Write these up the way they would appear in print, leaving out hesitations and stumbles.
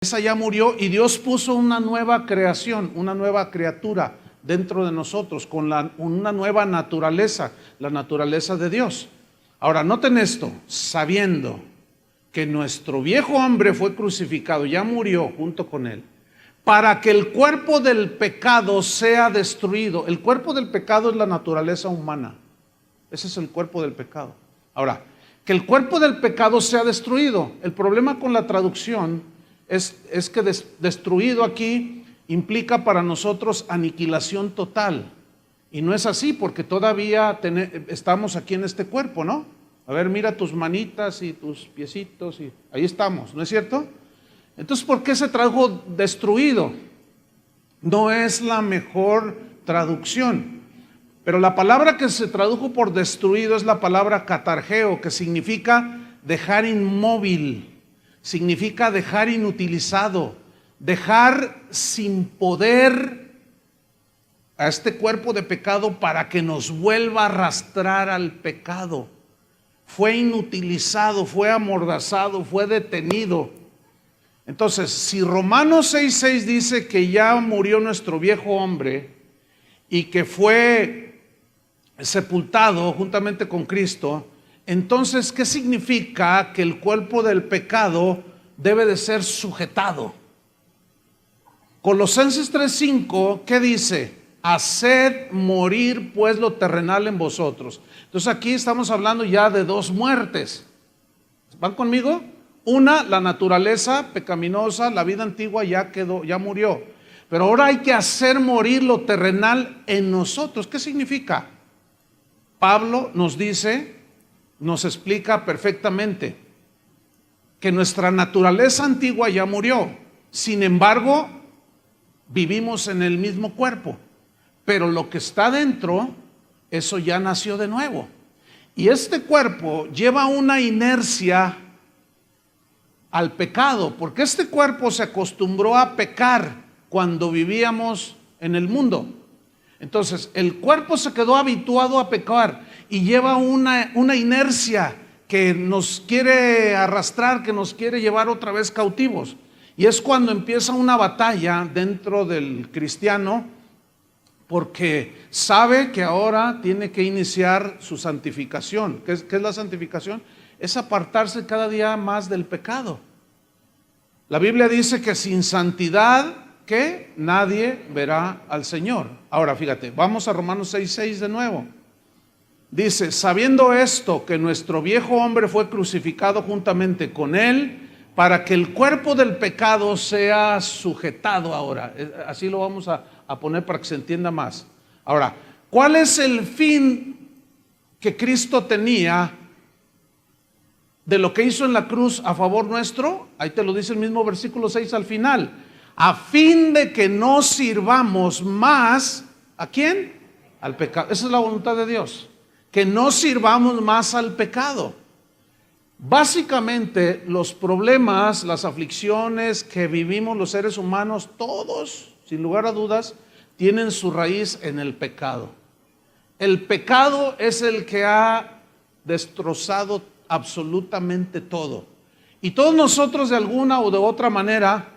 Esa ya murió y Dios puso una nueva creación, una nueva criatura dentro de nosotros con una nueva naturaleza, la naturaleza de Dios. Ahora, noten esto, sabiendo que nuestro viejo hombre fue crucificado, ya murió junto con él, para que el cuerpo del pecado sea destruido. El cuerpo del pecado es la naturaleza humana. Ese es el cuerpo del pecado. Ahora, que el cuerpo del pecado sea destruido. El problema con la traducción es que destruido aquí implica para nosotros aniquilación total. Y no es así, porque todavía estamos aquí en este cuerpo, ¿no? A ver, mira tus manitas y tus piecitos, y ahí estamos, ¿no es cierto? Entonces, ¿por qué se tradujo destruido? No es la mejor traducción. Pero la palabra que se tradujo por destruido es la palabra catargeo, que significa dejar inmóvil. Significa dejar inutilizado, dejar sin poder a este cuerpo de pecado para que nos vuelva a arrastrar al pecado. Fue inutilizado, fue amordazado, fue detenido. Entonces, si Romanos 6:6 dice que ya murió nuestro viejo hombre y que fue sepultado juntamente con Cristo, entonces, ¿qué significa que el cuerpo del pecado debe de ser sujetado? Colosenses 3:5, ¿qué dice? Haced morir pues lo terrenal en vosotros. Entonces aquí estamos hablando ya de dos muertes. ¿Van conmigo? Una, la naturaleza pecaminosa, la vida antigua ya quedó, ya murió. Pero ahora hay que hacer morir lo terrenal en nosotros. ¿Qué significa? Pablo nos dice, nos explica perfectamente que nuestra naturaleza antigua ya murió. Sin embargo, vivimos en el mismo cuerpo, pero lo que está dentro, eso ya nació de nuevo. Y este cuerpo lleva una inercia al pecado, porque este cuerpo se acostumbró a pecar cuando vivíamos en el mundo. Entonces, el cuerpo se quedó habituado a pecar y lleva una inercia que nos quiere arrastrar, que nos quiere llevar otra vez cautivos. Y es cuando empieza una batalla dentro del cristiano, porque sabe que ahora tiene que iniciar su santificación. ¿Qué es la santificación? Es apartarse cada día más del pecado. La Biblia dice que sin santidad, que nadie verá al Señor. Ahora fíjate, vamos a Romanos 6:6 de nuevo. Dice, sabiendo esto, que nuestro viejo hombre fue crucificado juntamente con él, para que el cuerpo del pecado sea sujetado ahora. Así lo vamos a poner para que se entienda más. Ahora, ¿cuál es el fin que Cristo tenía de lo que hizo en la cruz a favor nuestro? Ahí te lo dice el mismo versículo 6 al final. A fin de que no sirvamos más, ¿a quién? Al pecado. Esa es la voluntad de Dios, que no sirvamos más al pecado. Básicamente los problemas, las aflicciones que vivimos los seres humanos, todos, sin lugar a dudas, tienen su raíz en el pecado. El pecado es el que ha destrozado absolutamente todo. Y todos nosotros de alguna o de otra manera,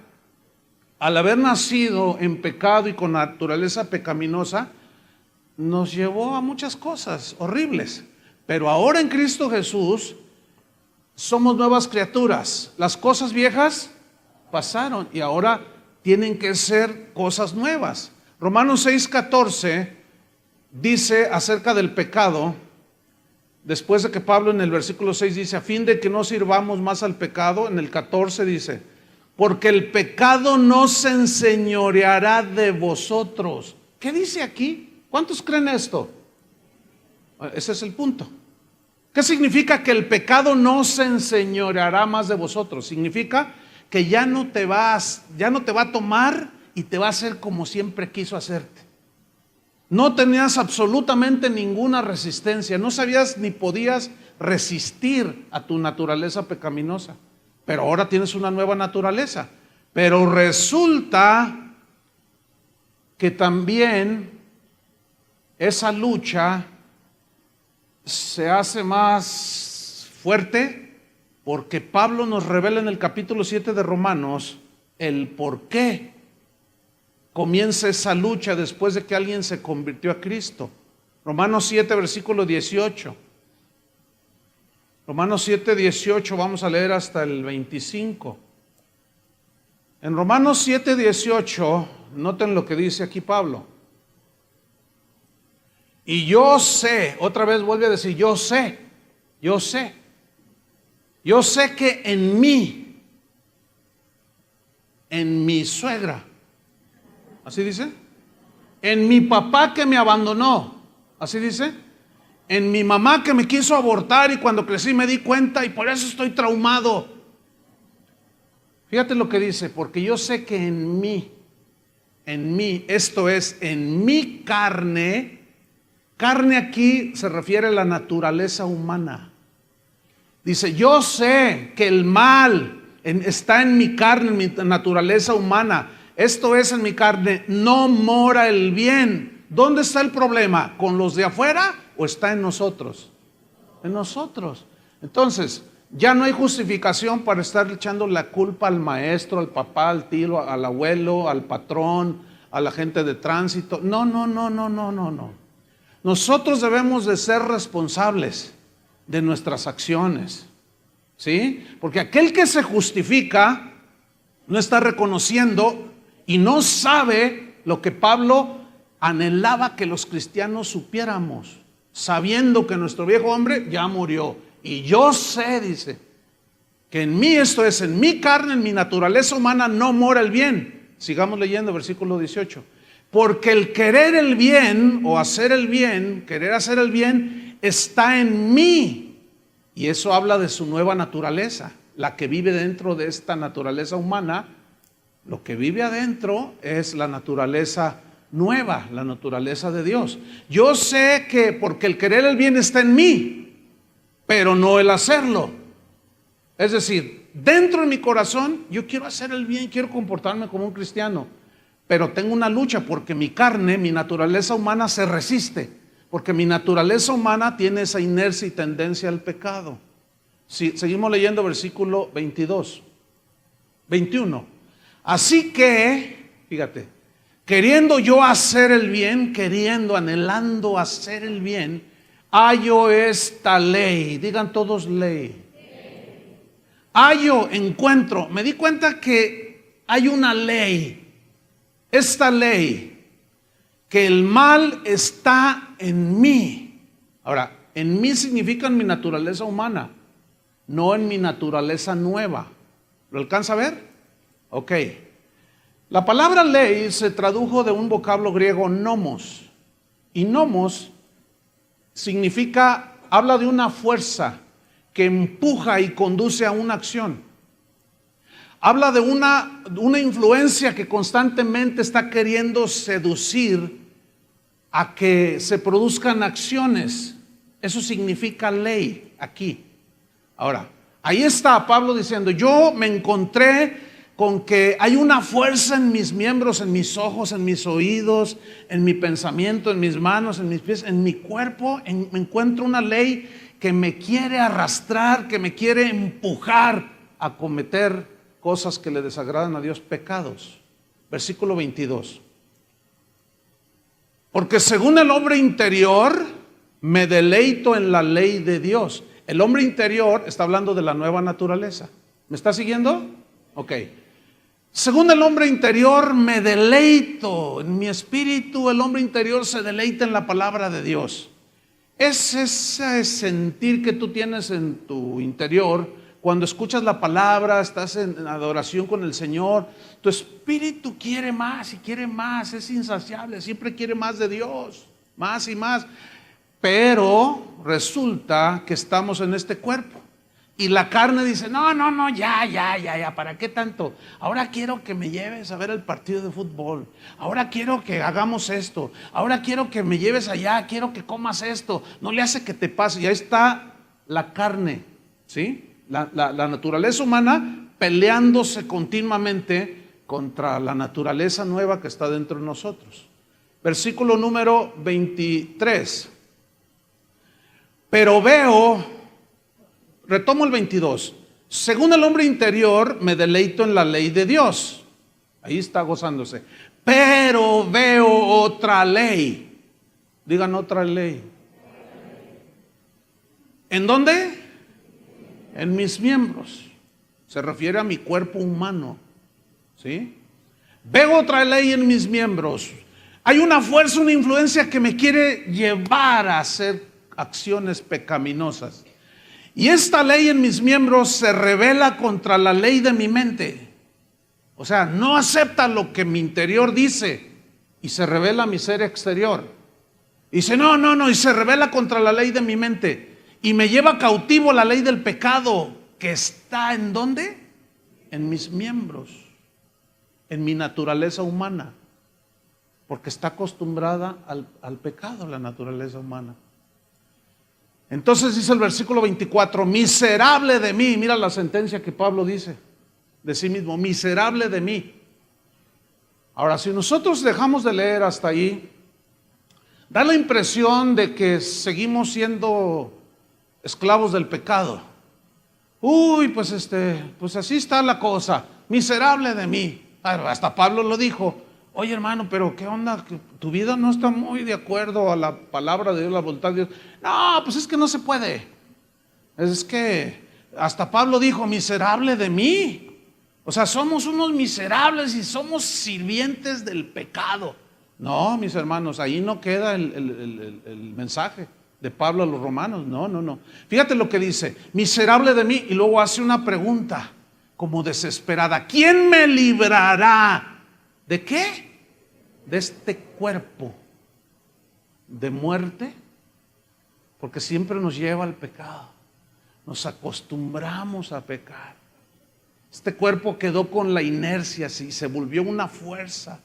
al haber nacido en pecado y con naturaleza pecaminosa, nos llevó a muchas cosas horribles. Pero ahora en Cristo Jesús somos nuevas criaturas. Las cosas viejas pasaron y ahora tienen que ser cosas nuevas. Romanos 6:14 dice acerca del pecado, después de que Pablo en el versículo 6 dice, a fin de que no sirvamos más al pecado, en el 14 dice, porque el pecado no se enseñoreará de vosotros. ¿Qué dice aquí? ¿Cuántos creen esto? Ese es el punto. ¿Qué significa que el pecado no se enseñoreará más de vosotros? Significa que ya no te va a tomar y te va a hacer como siempre quiso hacerte. No tenías absolutamente ninguna resistencia, no sabías ni podías resistir a tu naturaleza pecaminosa. Pero ahora tienes una nueva naturaleza. Pero resulta que también esa lucha se hace más fuerte porque Pablo nos revela en el capítulo 7 de Romanos el por qué comienza esa lucha después de que alguien se convirtió a Cristo. Romanos 7, versículo 18. Romanos 7, 18, vamos a leer hasta el 25. En Romanos 7, 18, noten lo que dice aquí Pablo. Y yo sé, otra vez vuelve a decir, yo sé que en mi suegra, ¿así dice? En mi papá que me abandonó, ¿así dice? En mi mamá que me quiso abortar y cuando crecí me di cuenta y por eso estoy traumado. Fíjate lo que dice, porque yo sé que en mí, esto es, en mi carne aquí se refiere a la naturaleza humana. Dice, yo sé que el mal está en mi carne, en mi naturaleza humana. Esto es, en mi carne no mora el bien. ¿Dónde está el problema? ¿Con los de afuera o está en nosotros? En nosotros. Entonces, ya no hay justificación para estar echando la culpa al maestro, al papá, al tío, al abuelo, al patrón, a la gente de tránsito. No. Nosotros debemos de ser responsables de nuestras acciones, ¿sí? Porque aquel que se justifica no está reconociendo y no sabe lo que Pablo anhelaba que los cristianos supiéramos, sabiendo que nuestro viejo hombre ya murió. Y yo sé, dice, que en mí, esto es, en mi carne, en mi naturaleza humana, no mora el bien. Sigamos leyendo, versículo 18. Porque el querer el bien o hacer el bien, querer hacer el bien, está en mí. Y eso habla de su nueva naturaleza, la que vive dentro de esta naturaleza humana. Lo que vive adentro es la naturaleza nueva, la naturaleza de Dios. Yo sé que porque el querer el bien está en mí, pero no el hacerlo. Es decir, dentro de mi corazón yo quiero hacer el bien, quiero comportarme como un cristiano, pero tengo una lucha porque mi carne, mi naturaleza humana se resiste, porque mi naturaleza humana tiene esa inercia y tendencia al pecado. Seguimos leyendo versículo 21. Así que, fíjate, queriendo yo hacer el bien, anhelando hacer el bien, hallo esta ley. Digan todos ley. Hallo, encuentro. Me di cuenta que hay una ley. Esta ley, que el mal está en mí. Ahora, en mí significa en mi naturaleza humana, no en mi naturaleza nueva. ¿Lo alcanza a ver? Ok. La palabra ley se tradujo de un vocablo griego nomos. Y nomos significa, habla de una fuerza que empuja y conduce a una acción. Habla de una influencia que constantemente está queriendo seducir a que se produzcan acciones. Eso significa ley aquí. Ahora, ahí está Pablo diciendo, yo me encontré con que hay una fuerza en mis miembros, en mis ojos, en mis oídos, en mi pensamiento, en mis manos, en mis pies, en mi cuerpo. Me encuentro una ley que me quiere arrastrar, que me quiere empujar a cometer cosas que le desagradan a Dios, pecados. Versículo 22. Porque según el hombre interior, me deleito en la ley de Dios. El hombre interior está hablando de la nueva naturaleza. ¿Me está siguiendo? Ok. Según el hombre interior, me deleito en mi espíritu. El hombre interior se deleita en la palabra de Dios. Es ese sentir que tú tienes en tu interior. Cuando escuchas la palabra, estás en adoración con el Señor, tu espíritu quiere más y quiere más, es insaciable, siempre quiere más de Dios, más y más. Pero resulta que estamos en este cuerpo y la carne dice, no, ya, ¿para qué tanto? Ahora quiero que me lleves a ver el partido de fútbol, ahora quiero que hagamos esto, ahora quiero que me lleves allá, quiero que comas esto, no le hace que te pase. Y ahí está la carne, ¿sí? La naturaleza humana peleándose continuamente contra la naturaleza nueva que está dentro de nosotros. Versículo número 23. Pero veo, retomo el 22. Según el hombre interior, me deleito en la ley de Dios. Ahí está gozándose. Pero veo otra ley. Digan otra ley. ¿En dónde? En mis miembros. Se refiere a mi cuerpo humano. ¿Sí? Veo otra ley en mis miembros. Hay una fuerza, una influencia que me quiere llevar a hacer acciones pecaminosas. Y esta ley en mis miembros se rebela contra la ley de mi mente. O sea, no acepta lo que mi interior dice y se revela mi ser exterior. Y dice, no, y se revela contra la ley de mi mente. Y me lleva cautivo la ley del pecado que está ¿en dónde? En mis miembros, en mi naturaleza humana. Porque está acostumbrada al pecado, la naturaleza humana. Entonces dice el versículo 24, miserable de mí. Mira la sentencia que Pablo dice de sí mismo, miserable de mí. Ahora, si nosotros dejamos de leer hasta ahí, da la impresión de que seguimos siendo esclavos del pecado. Uy, pues así está la cosa, miserable de mí. Hasta Pablo lo dijo. Oye, hermano, pero ¿qué onda? Tu vida no está muy de acuerdo a la palabra de Dios, la voluntad de Dios. No, pues es que no se puede. Es que hasta Pablo dijo, miserable de mí. O sea, somos unos miserables y somos sirvientes del pecado. No, mis hermanos, ahí no queda el mensaje de Pablo a los romanos. No. Fíjate lo que dice, miserable de mí, y luego hace una pregunta como desesperada. ¿Quién me librará? ¿De qué? De este cuerpo de muerte, porque siempre nos lleva al pecado. Nos acostumbramos a pecar. Este cuerpo quedó con la inercia, y se volvió una fuerza.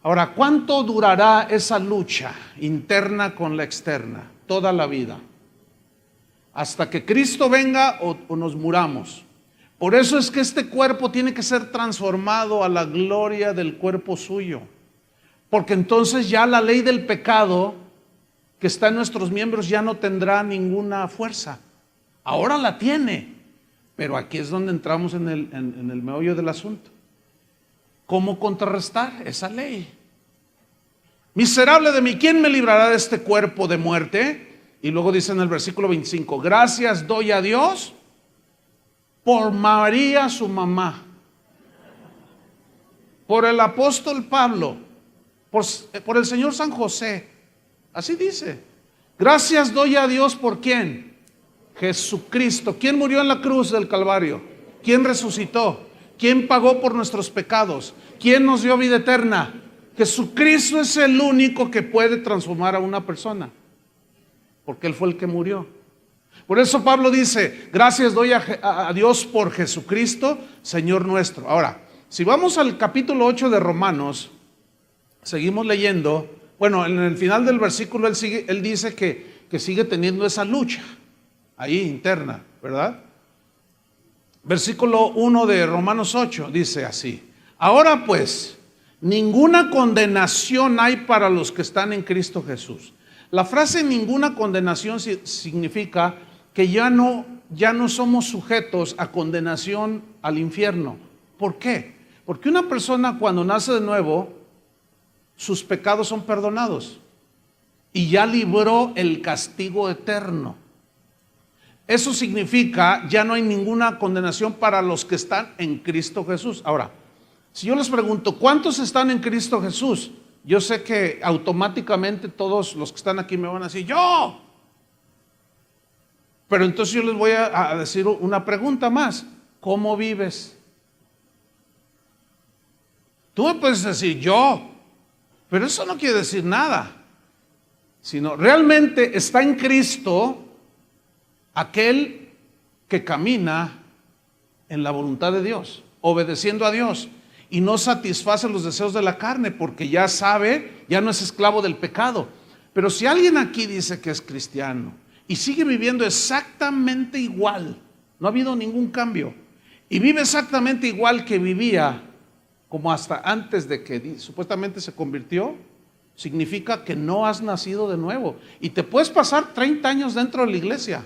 Ahora, ¿cuánto durará esa lucha interna con la externa? Toda la vida. Hasta que Cristo venga o nos muramos. Por eso es que este cuerpo tiene que ser transformado a la gloria del cuerpo suyo. Porque entonces ya la ley del pecado que está en nuestros miembros ya no tendrá ninguna fuerza. Ahora la tiene, pero aquí es donde entramos en el meollo del asunto. ¿Cómo contrarrestar esa ley? Miserable de mí, ¿quién me librará de este cuerpo de muerte? Y luego dice en el versículo 25, gracias doy a Dios por María su mamá, por el apóstol Pablo, por el Señor San José. Así dice. Gracias doy a Dios por ¿quién? Jesucristo. ¿Quién murió en la cruz del Calvario? ¿Quién resucitó? ¿Quién pagó por nuestros pecados? ¿Quién nos dio vida eterna? Jesucristo es el único que puede transformar a una persona, porque Él fue el que murió. Por eso Pablo dice, gracias doy a Dios por Jesucristo, Señor nuestro. Ahora, si vamos al capítulo 8 de Romanos, seguimos leyendo. Bueno, en el final del versículo él dice que sigue teniendo esa lucha ahí interna, ¿verdad? Versículo 1 de Romanos 8 dice así, ahora pues, ninguna condenación hay para los que están en Cristo Jesús. La frase ninguna condenación significa que ya no somos sujetos a condenación al infierno. ¿Por qué? Porque una persona cuando nace de nuevo, sus pecados son perdonados y ya libró el castigo eterno. Eso significa ya no hay ninguna condenación para los que están en Cristo Jesús. Ahora, si yo les pregunto, ¿cuántos están en Cristo Jesús? Yo sé que automáticamente todos los que están aquí me van a decir, ¡yo! Pero entonces yo les voy a decir una pregunta más. ¿Cómo vives? Tú me puedes decir, yo. Pero eso no quiere decir nada. Sino, realmente está en Cristo aquel que camina en la voluntad de Dios, obedeciendo a Dios. Y no satisface los deseos de la carne, porque ya sabe, ya no es esclavo del pecado. Pero si alguien aquí dice que es cristiano y sigue viviendo exactamente igual, no ha habido ningún cambio, y vive exactamente igual que vivía como hasta antes de que supuestamente se convirtió, significa que no has nacido de nuevo. Y te puedes pasar 30 años dentro de la iglesia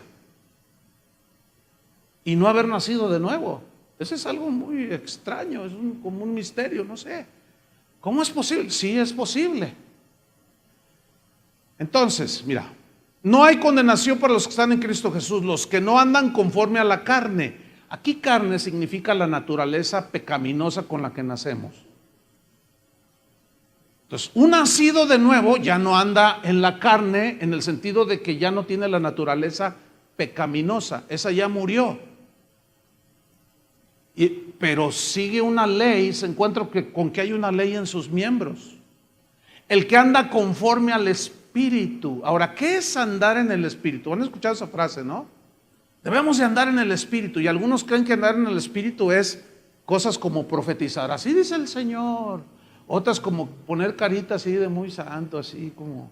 y no haber nacido de nuevo. Ese es algo muy extraño, es como un misterio, no sé. ¿Cómo es posible? Sí, es posible. Entonces, mira, no hay condenación para los que están en Cristo Jesús, los que no andan conforme a la carne. Aquí carne significa la naturaleza pecaminosa con la que nacemos. Entonces, un nacido de nuevo ya no anda en la carne en el sentido de que ya no tiene la naturaleza pecaminosa, esa ya murió. Pero sigue una ley, se encuentra con que hay una ley en sus miembros. El que anda conforme al Espíritu. Ahora, ¿qué es andar en el Espíritu? Han escuchado esa frase, ¿no? Debemos de andar en el Espíritu. Y algunos creen que andar en el Espíritu es cosas como profetizar. Así dice el Señor. Otras como poner carita así de muy santo, así como.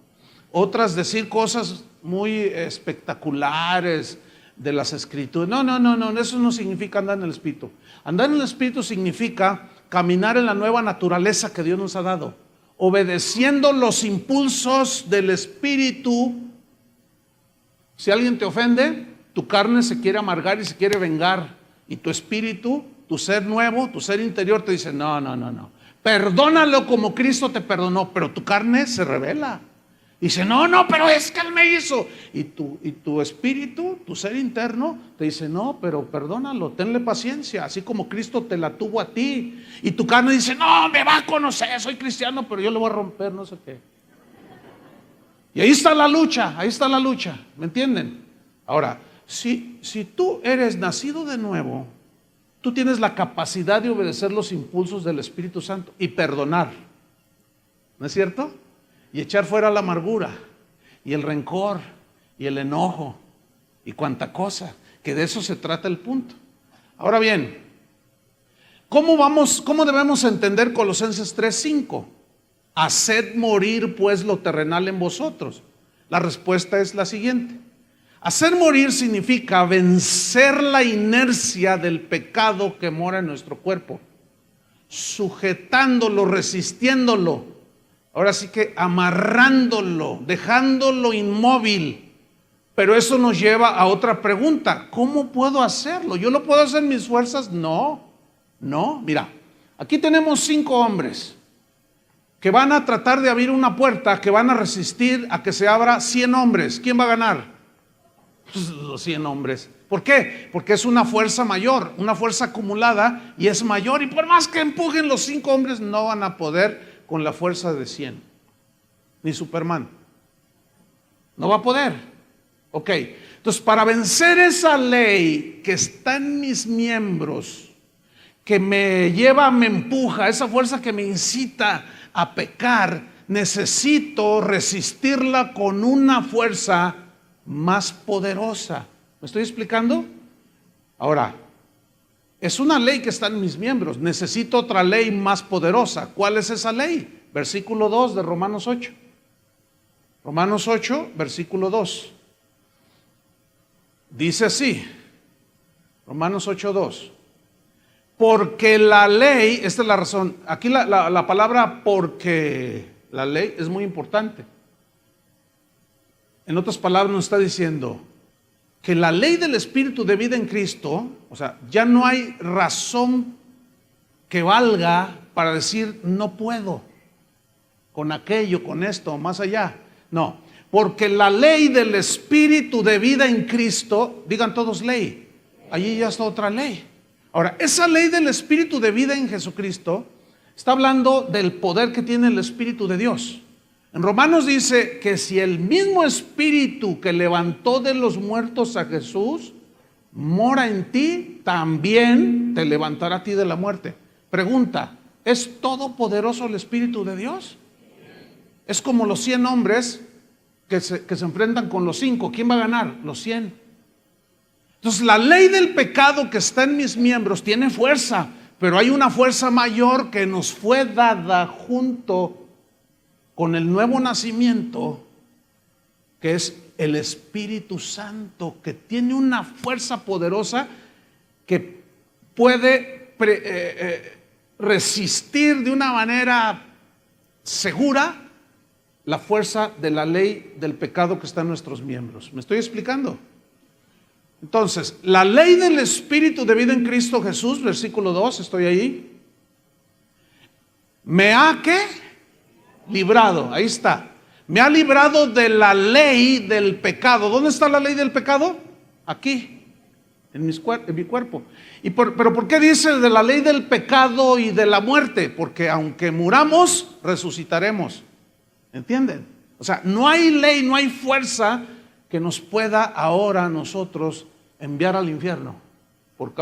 Otras decir cosas muy espectaculares de las Escrituras. No, eso no significa andar en el Espíritu. Andar en el Espíritu significa caminar en la nueva naturaleza que Dios nos ha dado, obedeciendo los impulsos del Espíritu. Si alguien te ofende, tu carne se quiere amargar y se quiere vengar, y tu espíritu, tu ser nuevo, tu ser interior te dice, no, perdónalo como Cristo te perdonó, pero tu carne se rebela. Dice, no, pero es que Él me hizo. Y tu espíritu, tu ser interno, te dice, no, pero perdónalo, tenle paciencia, así como Cristo te la tuvo a ti. Y tu carne dice, no, me va a conocer, soy cristiano, pero yo le voy a romper, no sé qué. Y ahí está la lucha, ¿me entienden? Ahora, si tú eres nacido de nuevo, tú tienes la capacidad de obedecer los impulsos del Espíritu Santo y perdonar, ¿no es cierto? Y echar fuera la amargura y el rencor y el enojo y cuanta cosa, que de eso se trata el punto. Ahora bien, ¿cómo debemos entender Colosenses 3:5? Haced morir pues lo terrenal en vosotros. La respuesta es la siguiente. Hacer morir significa vencer la inercia del pecado que mora en nuestro cuerpo, sujetándolo, resistiéndolo. Ahora sí que amarrándolo, dejándolo inmóvil. Pero eso nos lleva a otra pregunta. ¿Cómo puedo hacerlo? ¿Yo lo puedo hacer en mis fuerzas? No. Mira, aquí tenemos 5 hombres que van a tratar de abrir una puerta, que van a resistir a que se abra 100 hombres. ¿Quién va a ganar? Pues los 100 hombres. ¿Por qué? Porque es una fuerza mayor, una fuerza acumulada y es mayor. Y por más que empujen los 5 hombres, no van a poder con la fuerza de 100. Ni Superman. No va a poder. Ok. Entonces, para vencer esa ley que está en mis miembros, que me lleva, me empuja, esa fuerza que me incita a pecar, necesito resistirla con una fuerza más poderosa. ¿Me estoy explicando? Ahora, es una ley que está en mis miembros. Necesito otra ley más poderosa. ¿Cuál es esa ley? Versículo 2 de Romanos 8. Romanos 8, versículo 2. Dice así. Romanos 8, 2. Porque la ley, esta es la razón. Aquí la palabra porque la ley es muy importante. En otras palabras nos está diciendo que la ley del Espíritu de vida en Cristo, o sea, ya no hay razón que valga para decir no puedo con aquello, con esto, más allá. No, porque la ley del Espíritu de vida en Cristo, digan todos ley, allí ya está otra ley. Ahora, esa ley del Espíritu de vida en Jesucristo está hablando del poder que tiene el Espíritu de Dios. En Romanos dice que si el mismo Espíritu que levantó de los muertos a Jesús mora en ti, también te levantará a ti de la muerte. Pregunta, ¿es todopoderoso el Espíritu de Dios? Es como los 100 hombres que se enfrentan con los 5. ¿Quién va a ganar? Los 100. Entonces la ley del pecado que está en mis miembros tiene fuerza, pero hay una fuerza mayor que nos fue dada junto con el nuevo nacimiento, que es el Espíritu Santo, que tiene una fuerza poderosa que puede resistir de una manera segura la fuerza de la ley del pecado que está en nuestros miembros. ¿Me estoy explicando? Entonces, la ley del Espíritu de vida en Cristo Jesús, versículo 2, estoy ahí. Me ha, ¿qué? Librado, ahí está. Me ha librado de la ley del pecado. ¿Dónde está la ley del pecado? Aquí, en mi cuerpo. Pero ¿por qué dice de la ley del pecado y de la muerte? Porque aunque muramos, resucitaremos. ¿Entienden? O sea, no hay ley, no hay fuerza que nos pueda ahora nosotros enviar al infierno por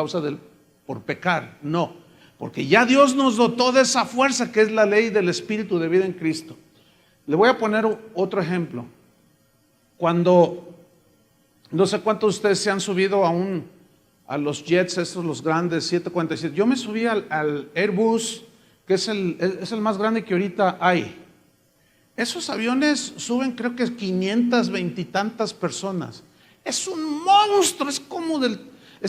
pecar. No, porque ya Dios nos dotó de esa fuerza que es la ley del Espíritu de vida en Cristo. Le voy a poner otro ejemplo. Cuando, no sé cuántos de ustedes se han subido a los jets, estos los grandes, 747. Yo me subí al Airbus, que es el más grande que ahorita hay. Esos aviones suben creo que 520 y tantas personas. Es un monstruo,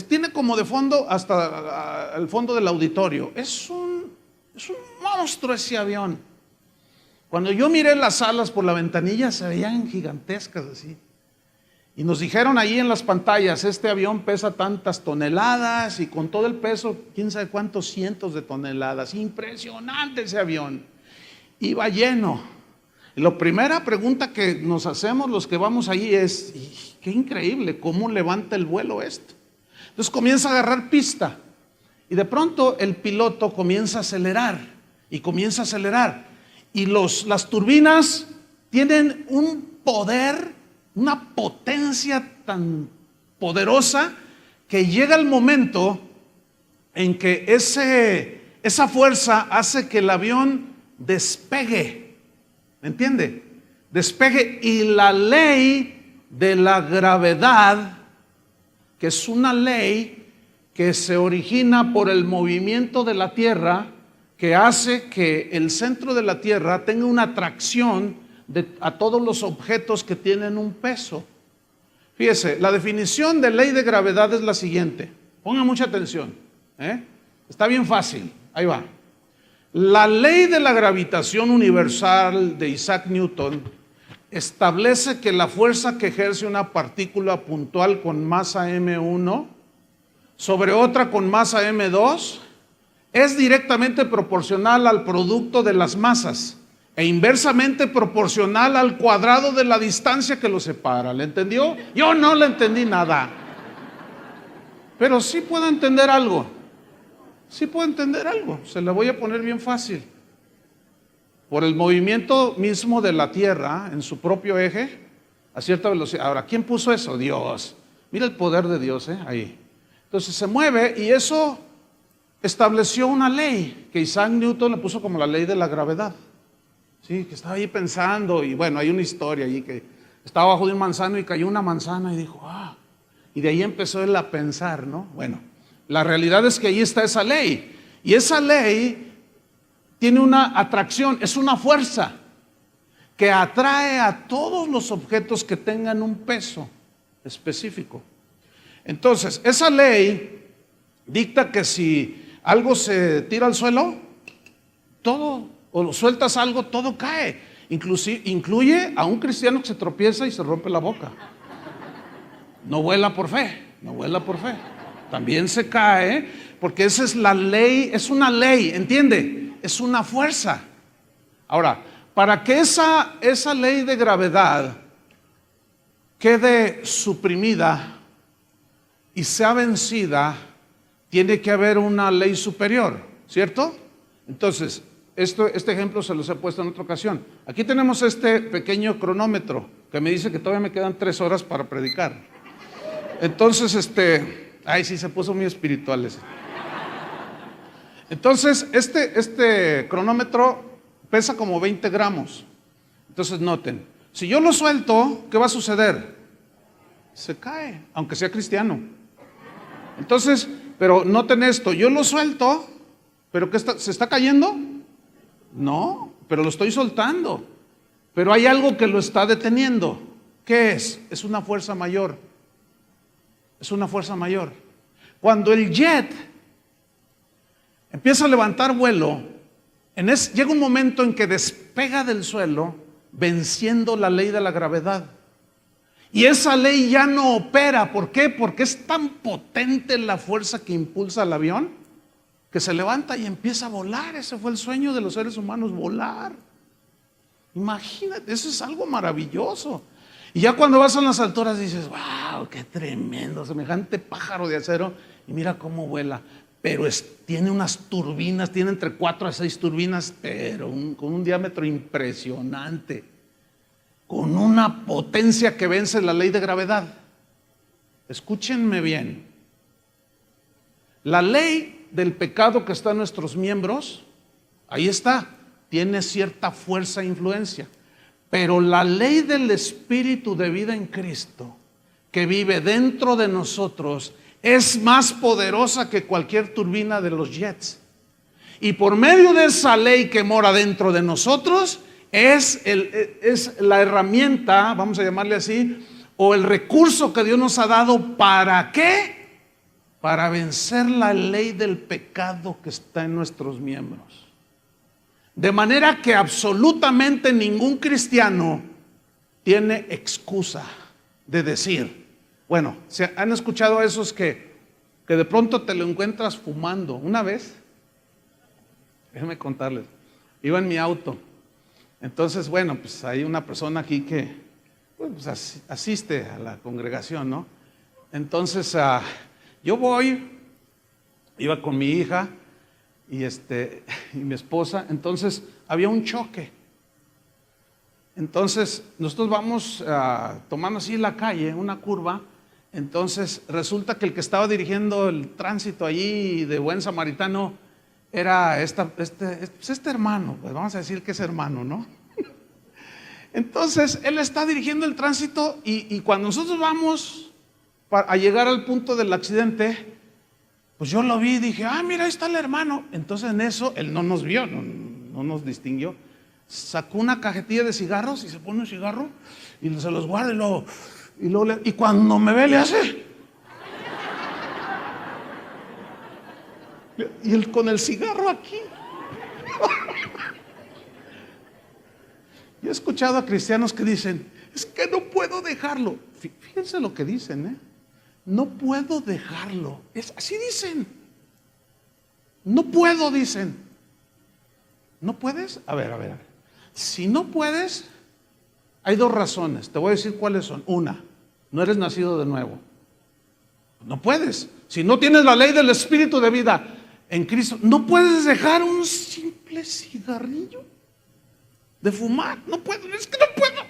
tiene como de fondo hasta el fondo del auditorio. Es un monstruo ese avión. Cuando yo miré las alas por la ventanilla se veían gigantescas así. Y nos dijeron ahí en las pantallas, este avión pesa tantas toneladas y con todo el peso, quién sabe cuántos cientos de toneladas. Impresionante ese avión. Iba lleno. Y la primera pregunta que nos hacemos los que vamos allí es, qué increíble, ¿cómo levanta el vuelo esto? Entonces comienza a agarrar pista y de pronto el piloto comienza a acelerar y comienza a acelerar. Y las turbinas tienen un poder, una potencia tan poderosa que llega el momento en que esa fuerza hace que el avión despegue. ¿Me entiende? Despegue. Y la ley de la gravedad, que es una ley que se origina por el movimiento de la Tierra, que hace que el centro de la Tierra tenga una atracción a todos los objetos que tienen un peso. Fíjese, la definición de ley de gravedad es la siguiente. Pongan mucha atención. Está bien fácil. Ahí va. La ley de la gravitación universal de Isaac Newton establece que la fuerza que ejerce una partícula puntual con masa m1 sobre otra con masa m2 es directamente proporcional al producto de las masas e inversamente proporcional al cuadrado de la distancia que los separa. ¿Le entendió? Yo no le entendí nada. Pero sí puedo entender algo. Sí puedo entender algo, se la voy a poner bien fácil. Por el movimiento mismo de la Tierra en su propio eje, a cierta velocidad. Ahora, ¿quién puso eso? Dios. Mira el poder de Dios, ahí. Entonces se mueve y eso estableció una ley que Isaac Newton le puso como la ley de la gravedad. Sí, que estaba ahí pensando y bueno, hay una historia allí que estaba bajo de un manzano y cayó una manzana y dijo, y de ahí empezó él a pensar, ¿no? Bueno. La realidad es que ahí está esa ley. Y esa ley tiene una atracción, es una fuerza que atrae a todos los objetos que tengan un peso específico. Entonces, esa ley dicta que si algo se tira al suelo, todo, o sueltas algo, todo cae. Incluye a un cristiano que se tropieza y se rompe la boca. No vuela por fe, no vuela por fe. También se cae, porque esa es la ley, es una ley, ¿entiende? Es una fuerza. Ahora, para que esa ley de gravedad quede suprimida y sea vencida, tiene que haber una ley superior, ¿cierto? Entonces, este ejemplo se los he puesto en otra ocasión. Aquí tenemos este pequeño cronómetro que me dice que todavía me quedan 3 horas para predicar. Entonces, ay, sí, se puso muy espirituales. Entonces, este cronómetro pesa como 20 gramos. Entonces, noten, si yo lo suelto, ¿qué va a suceder? Se cae, aunque sea cristiano. Entonces, pero noten esto, yo lo suelto, ¿pero qué se está cayendo? No, pero lo estoy soltando. Pero hay algo que lo está deteniendo. ¿Qué es? Es una fuerza mayor. Es una fuerza mayor. Cuando el jet empieza a levantar vuelo, llega un momento en que despega del suelo venciendo la ley de la gravedad. Y esa ley ya no opera. ¿Por qué? Porque es tan potente la fuerza que impulsa al avión que se levanta y empieza a volar. Ese fue el sueño de los seres humanos, volar. Imagínate, eso es algo maravilloso. Y ya cuando vas a las alturas dices, wow, qué tremendo, semejante pájaro de acero. Y mira cómo vuela. Pero tiene unas turbinas, tiene entre 4 a 6 turbinas, pero con un diámetro impresionante, con una potencia que vence la ley de gravedad. Escúchenme bien. La ley del pecado que está en nuestros miembros, ahí está, tiene cierta fuerza e influencia. Pero la ley del Espíritu de vida en Cristo, que vive dentro de nosotros, es más poderosa que cualquier turbina de los jets. Y por medio de esa ley que mora dentro de nosotros, es la herramienta, vamos a llamarle así, o el recurso que Dios nos ha dado. ¿Para qué? Para vencer la ley del pecado que está en nuestros miembros. De manera que absolutamente ningún cristiano tiene excusa de decir, bueno, ¿se han escuchado a esos que de pronto te lo encuentras fumando? Una vez, déjenme contarles, iba en mi auto. Entonces, bueno, pues hay una persona aquí que pues, asiste a la congregación, ¿no? Entonces, yo iba con mi hija y mi esposa. Entonces, había un choque. Entonces, nosotros vamos tomando así la calle, una curva. Entonces, resulta que el que estaba dirigiendo el tránsito allí de buen samaritano era este hermano, pues vamos a decir que es hermano, ¿no? Entonces, él está dirigiendo el tránsito y cuando nosotros vamos a llegar al punto del accidente, pues yo lo vi y dije, mira, ahí está el hermano. Entonces en eso, él no nos vio, no nos distinguió. Sacó una cajetilla de cigarros y se pone un cigarro y se los guarda y cuando me ve le hace. Y él con el cigarro aquí. Yo he escuchado a cristianos que dicen, es que no puedo dejarlo. Fíjense lo que dicen, no puedo dejarlo. Así dicen. No puedo, dicen. ¿No puedes? A ver. Si no puedes, hay 2 razones. Te voy a decir cuáles son. Una, no eres nacido de nuevo. No puedes. Si no tienes la ley del Espíritu de vida en Cristo, no puedes dejar un simple cigarrillo de fumar. No puedo, es que no puedo.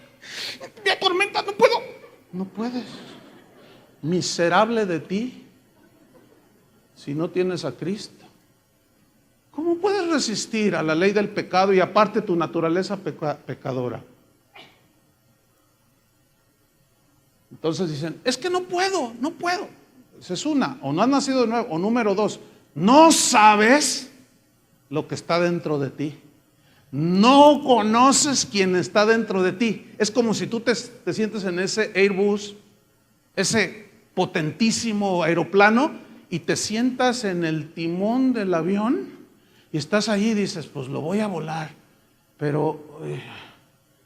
Me atormenta, no puedo. No puedes. Miserable de ti si no tienes a Cristo. ¿Cómo puedes resistir a la ley del pecado y aparte tu naturaleza pecadora? Entonces dicen, es que no puedo. Esa es una, o no has nacido de nuevo, o número 2, no sabes lo que está dentro de ti. No conoces quién está dentro de ti. Es como si tú te sientes en ese Airbus, ese potentísimo aeroplano, y te sientas en el timón del avión y estás ahí y dices, pues lo voy a volar, pero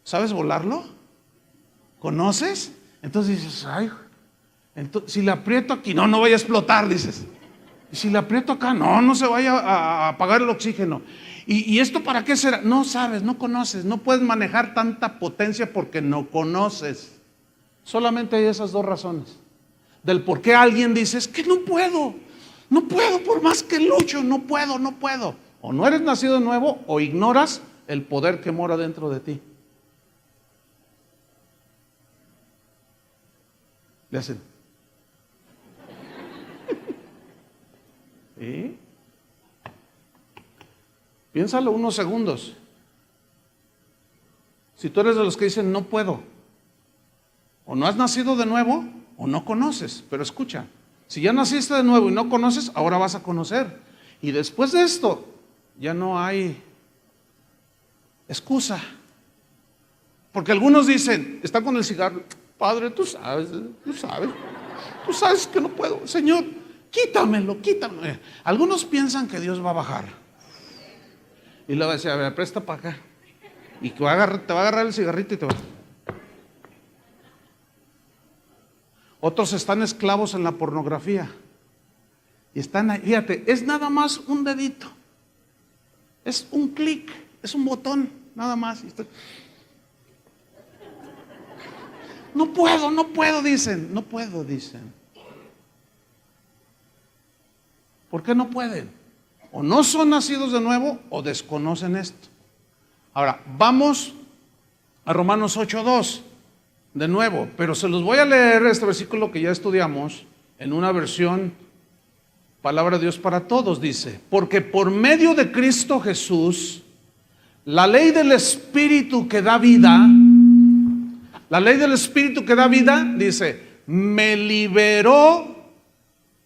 ¿sabes volarlo? ¿Conoces? Entonces dices, si le aprieto aquí, no vaya a explotar, dices. Y si le aprieto acá, no se vaya a apagar el oxígeno. ¿Y esto para qué será? No sabes, no conoces, no puedes manejar tanta potencia porque no conoces. Solamente hay esas 2 razones del por qué alguien dice, es que no puedo por más que lucho, no puedo. O no eres nacido de nuevo o ignoras el poder que mora dentro de ti. Le hacen. ¿Sí? Piénsalo unos segundos. Si tú eres de los que dicen no puedo, o no has nacido de nuevo o no conoces. Pero escucha, si ya naciste de nuevo y no conoces, ahora vas a conocer. Y después de esto ya no hay excusa. Porque algunos dicen, están con el cigarro, Padre, tú sabes que no puedo, Señor, quítamelo. Algunos piensan que Dios va a bajar y le va a decir, a ver, presta para acá, y que te va a agarrar el cigarrito y te va. Otros están esclavos en la pornografía. Y están ahí, fíjate, es nada más un dedito. Es un clic, es un botón, nada más. No puedo, dicen. No puedo, dicen. ¿Por qué no pueden? O no son nacidos de nuevo o desconocen esto. Ahora, vamos a Romanos 8:2 de nuevo, pero se los voy a leer este versículo que ya estudiamos en una versión Palabra de Dios para todos. Dice: porque por medio de Cristo Jesús, la ley del Espíritu que da vida, dice, me liberó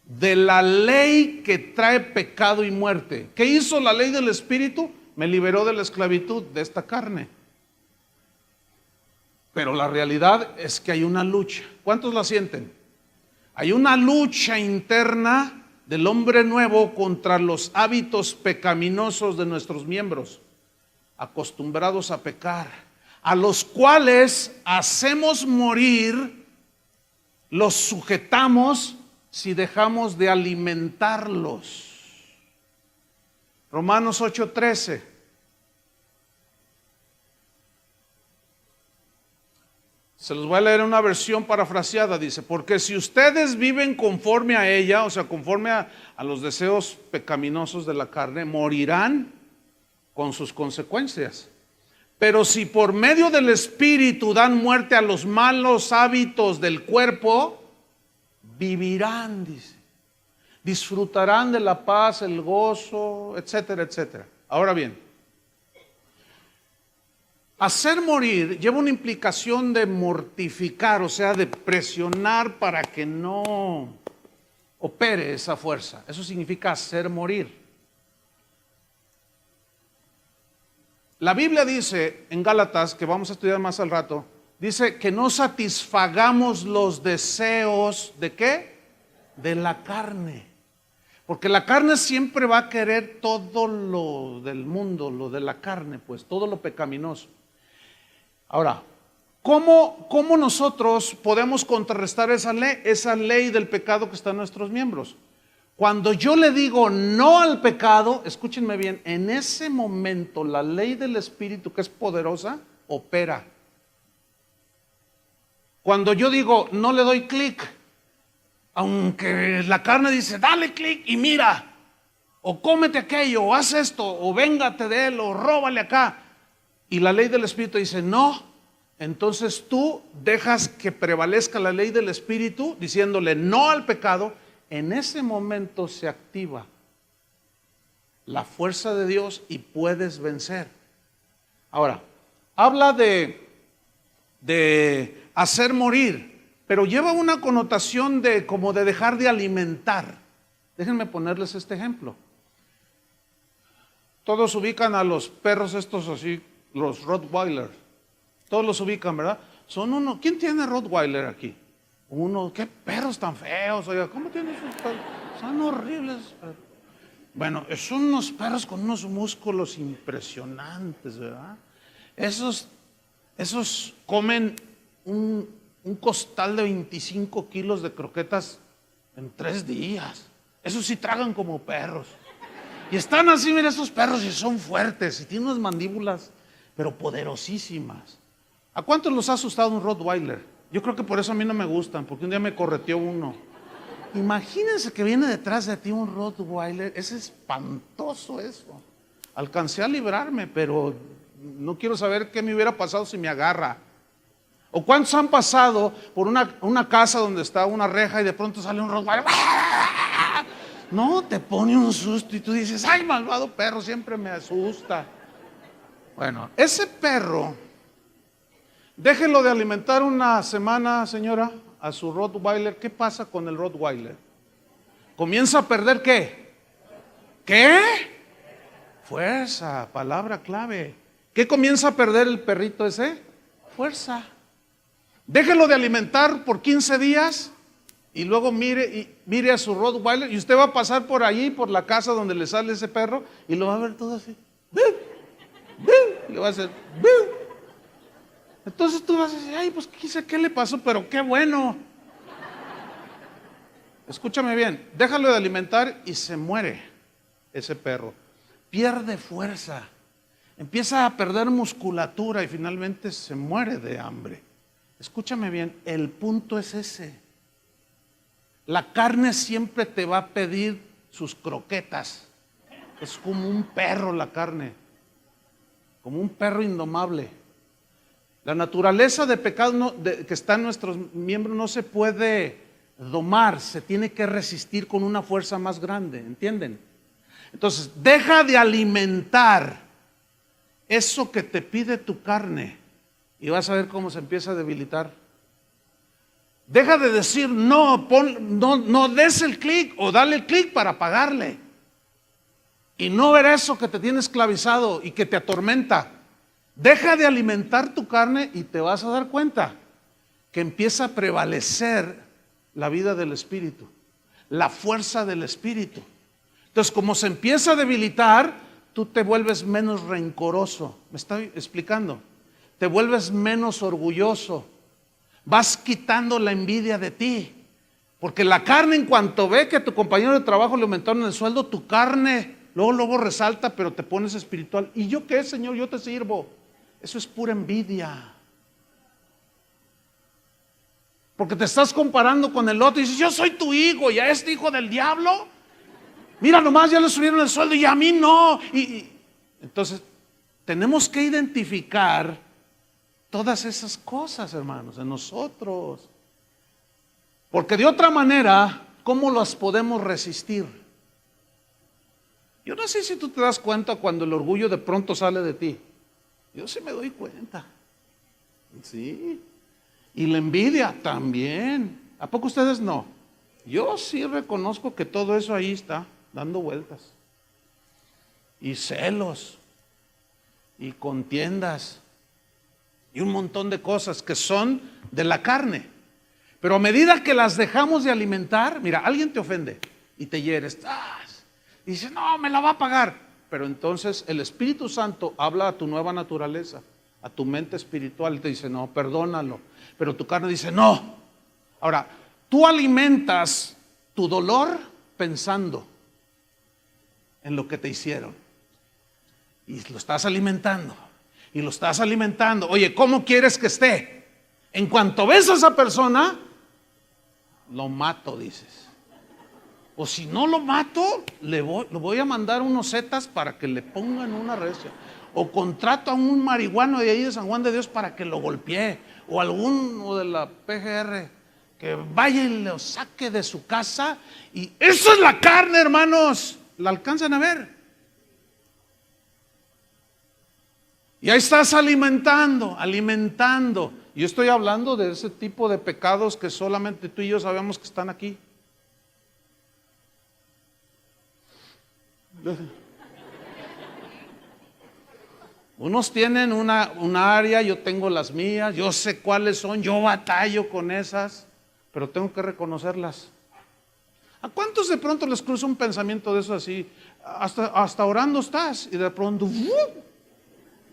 de la ley que trae pecado y muerte. ¿Qué hizo la ley del Espíritu? Me liberó de la esclavitud de esta carne. Pero la realidad es que hay una lucha. ¿Cuántos la sienten? Hay una lucha interna del hombre nuevo contra los hábitos pecaminosos de nuestros miembros, acostumbrados a pecar, a los cuales hacemos morir, los sujetamos si dejamos de alimentarlos. Romanos 8:13. Se los voy a leer en una versión parafraseada. Dice: porque si ustedes viven conforme a ella, o sea, conforme a los deseos pecaminosos de la carne, morirán con sus consecuencias. Pero si por medio del Espíritu dan muerte a los malos hábitos del cuerpo, vivirán, dice. Disfrutarán de la paz, el gozo, etcétera, etcétera. Ahora bien, hacer morir lleva una implicación de mortificar, o sea, de presionar para que no opere esa fuerza. Eso significa hacer morir. La Biblia dice en Gálatas, que vamos a estudiar más al rato, dice que no satisfagamos los deseos ¿de qué? De la carne. Porque la carne siempre va a querer todo lo del mundo, lo de la carne, pues todo lo pecaminoso. Ahora, ¿cómo nosotros podemos contrarrestar esa ley del pecado que está en nuestros miembros? Cuando yo le digo no al pecado, escúchenme bien, en ese momento la ley del Espíritu, que es poderosa, opera. Cuando yo digo no le doy clic, aunque la carne dice dale clic y mira, o cómete aquello, o haz esto, o véngate de él, o róbale acá, y la ley del Espíritu dice no, entonces tú dejas que prevalezca la ley del Espíritu diciéndole no al pecado. En ese momento se activa la fuerza de Dios y puedes vencer. Ahora, habla de hacer morir, pero lleva una connotación de como de dejar de alimentar. Déjenme ponerles este ejemplo. Todos ubican a los perros estos así, los Rottweiler. Todos los ubican, ¿verdad? Son uno. ¿Quién tiene Rottweiler aquí? Uno. ¿Qué perros tan feos? Oiga, ¿cómo tienen esos perros? Son horribles. Bueno, son unos perros con unos músculos impresionantes, ¿verdad? Esos comen un costal de 25 kilos de croquetas en 3 días. Esos sí tragan como perros. Y están así, mira, esos perros, y son fuertes, y tienen unas mandíbulas, pero poderosísimas. ¿A cuántos los ha asustado un Rottweiler? Yo creo que por eso a mí no me gustan, porque un día me correteó uno. Imagínense que viene detrás de ti un Rottweiler, es espantoso eso. Alcancé a librarme, pero no quiero saber qué me hubiera pasado si me agarra. ¿O cuántos han pasado por una casa donde está una reja y de pronto sale un Rottweiler? No, te pone un susto y tú dices, ay, malvado perro, siempre me asusta. Bueno, ese perro, déjelo de alimentar una semana, señora, a su Rottweiler. ¿Qué pasa con el Rottweiler? Comienza a perder ¿qué? ¿Qué? Fuerza, palabra clave. ¿Qué comienza a perder el perrito ese? Fuerza. Déjelo de alimentar por 15 días y luego mire a su Rottweiler y usted va a pasar por allí, por la casa donde le sale ese perro y lo va a ver todo así. Y le va a hacer. Entonces tú vas a decir, ay, pues qué le pasó, pero qué bueno. Escúchame bien, déjalo de alimentar y se muere ese perro. Pierde fuerza, empieza a perder musculatura y finalmente se muere de hambre. Escúchame bien, el punto es ese. La carne siempre te va a pedir sus croquetas. Es como un perro la carne, como un perro indomable. La naturaleza de pecado que está en nuestros miembros no se puede domar, se tiene que resistir con una fuerza más grande, ¿entienden? Entonces, deja de alimentar eso que te pide tu carne y vas a ver cómo se empieza a debilitar. Deja de decir no, no des el clic o dale el clic para pagarle. Y no ver eso que te tiene esclavizado y que te atormenta. Deja de alimentar tu carne y te vas a dar cuenta que empieza a prevalecer la vida del Espíritu, la fuerza del Espíritu. Entonces, como se empieza a debilitar, tú te vuelves menos rencoroso. ¿Me estoy explicando? Te vuelves menos orgulloso. Vas quitando la envidia de ti. Porque la carne, en cuanto ve que a tu compañero de trabajo le aumentaron el sueldo, tu carne luego resalta, pero te pones espiritual. ¿Y yo qué, Señor? Yo te sirvo. Eso es pura envidia. Porque te estás comparando con el otro y dices, yo soy tu hijo y a este hijo del diablo, mira nomás, ya le subieron el sueldo y a mí no. Entonces, tenemos que identificar todas esas cosas, hermanos, en nosotros. Porque de otra manera, ¿cómo las podemos resistir? Yo no sé si tú te das cuenta cuando el orgullo de pronto sale de ti. Yo sí me doy cuenta. Sí. Y la envidia también. ¿A poco ustedes no? Yo sí reconozco que todo eso ahí está dando vueltas. Y celos. Y contiendas. Y un montón de cosas que son de la carne. Pero a medida que las dejamos de alimentar, mira, alguien te ofende y te hieres. Y dices, no, me la va a pagar. Pero entonces el Espíritu Santo habla a tu nueva naturaleza, a tu mente espiritual y te dice, no, perdónalo. Pero tu carne dice, no. Ahora, tú alimentas tu dolor pensando en lo que te hicieron. Y lo estás alimentando. Y lo estás alimentando. Oye, ¿cómo quieres que esté? En cuanto ves a esa persona, lo mato, dices. O si no lo mato, lo voy a mandar unos zetas para que le pongan una recia. O contrato a un marihuano de ahí de San Juan de Dios para que lo golpee. O alguno de la PGR que vaya y lo saque de su casa. Y eso es la carne, hermanos. ¿La alcanzan a ver? Y ahí estás alimentando. Yo estoy hablando de ese tipo de pecados que solamente tú y yo sabemos que están aquí. Unos tienen una área, yo tengo las mías, yo sé cuáles son, yo batallo con esas, pero tengo que reconocerlas. ¿A cuántos de pronto les cruza un pensamiento de eso así? Hasta orando estás y de pronto,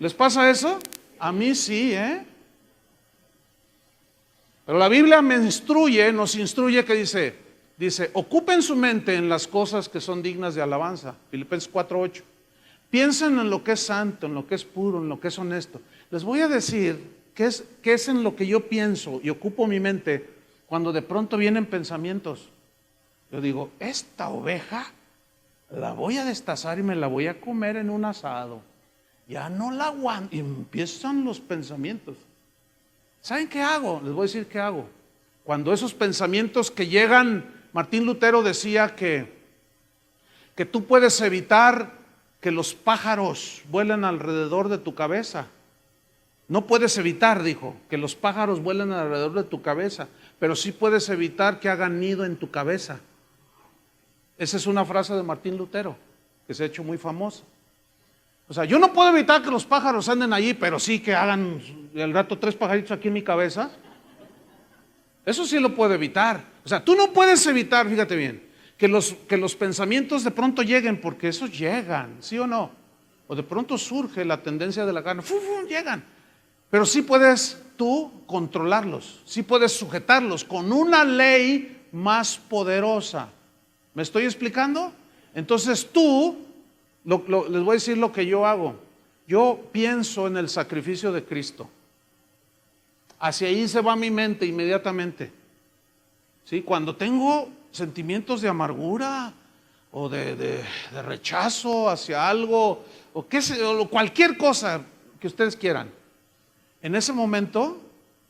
¿les pasa eso? A mí sí, Pero la Biblia nos instruye que dice, ocupen su mente en las cosas que son dignas de alabanza. Filipenses 4:8. Piensen en lo que es santo, en lo que es puro, en lo que es honesto. Les voy a decir qué es en lo que yo pienso y ocupo mi mente cuando de pronto vienen pensamientos. Yo digo, esta oveja la voy a destazar y me la voy a comer en un asado. Ya no la aguanto. Y empiezan los pensamientos. ¿Saben qué hago? Les voy a decir qué hago. Cuando esos pensamientos que llegan, Martín Lutero decía que tú puedes evitar que los pájaros vuelen alrededor de tu cabeza. No puedes evitar, dijo, que los pájaros vuelen alrededor de tu cabeza, pero sí puedes evitar que hagan nido en tu cabeza. Esa es una frase de Martín Lutero, que se ha hecho muy famosa. O sea, yo no puedo evitar que los pájaros anden allí, pero sí que hagan al rato 3 pajaritos aquí en mi cabeza. Eso sí lo puedo evitar. O sea, tú no puedes evitar, fíjate bien, que los pensamientos de pronto lleguen, porque esos llegan, ¿sí o no? O de pronto surge la tendencia de la carne, llegan. Pero sí puedes tú controlarlos, sí puedes sujetarlos con una ley más poderosa. ¿Me estoy explicando? Entonces tú, les voy a decir lo que yo hago. Yo pienso en el sacrificio de Cristo. Hacia ahí se va mi mente inmediatamente. ¿Sí? Cuando tengo sentimientos de amargura o de rechazo hacia algo, o qué sé, o cualquier cosa que ustedes quieran, en ese momento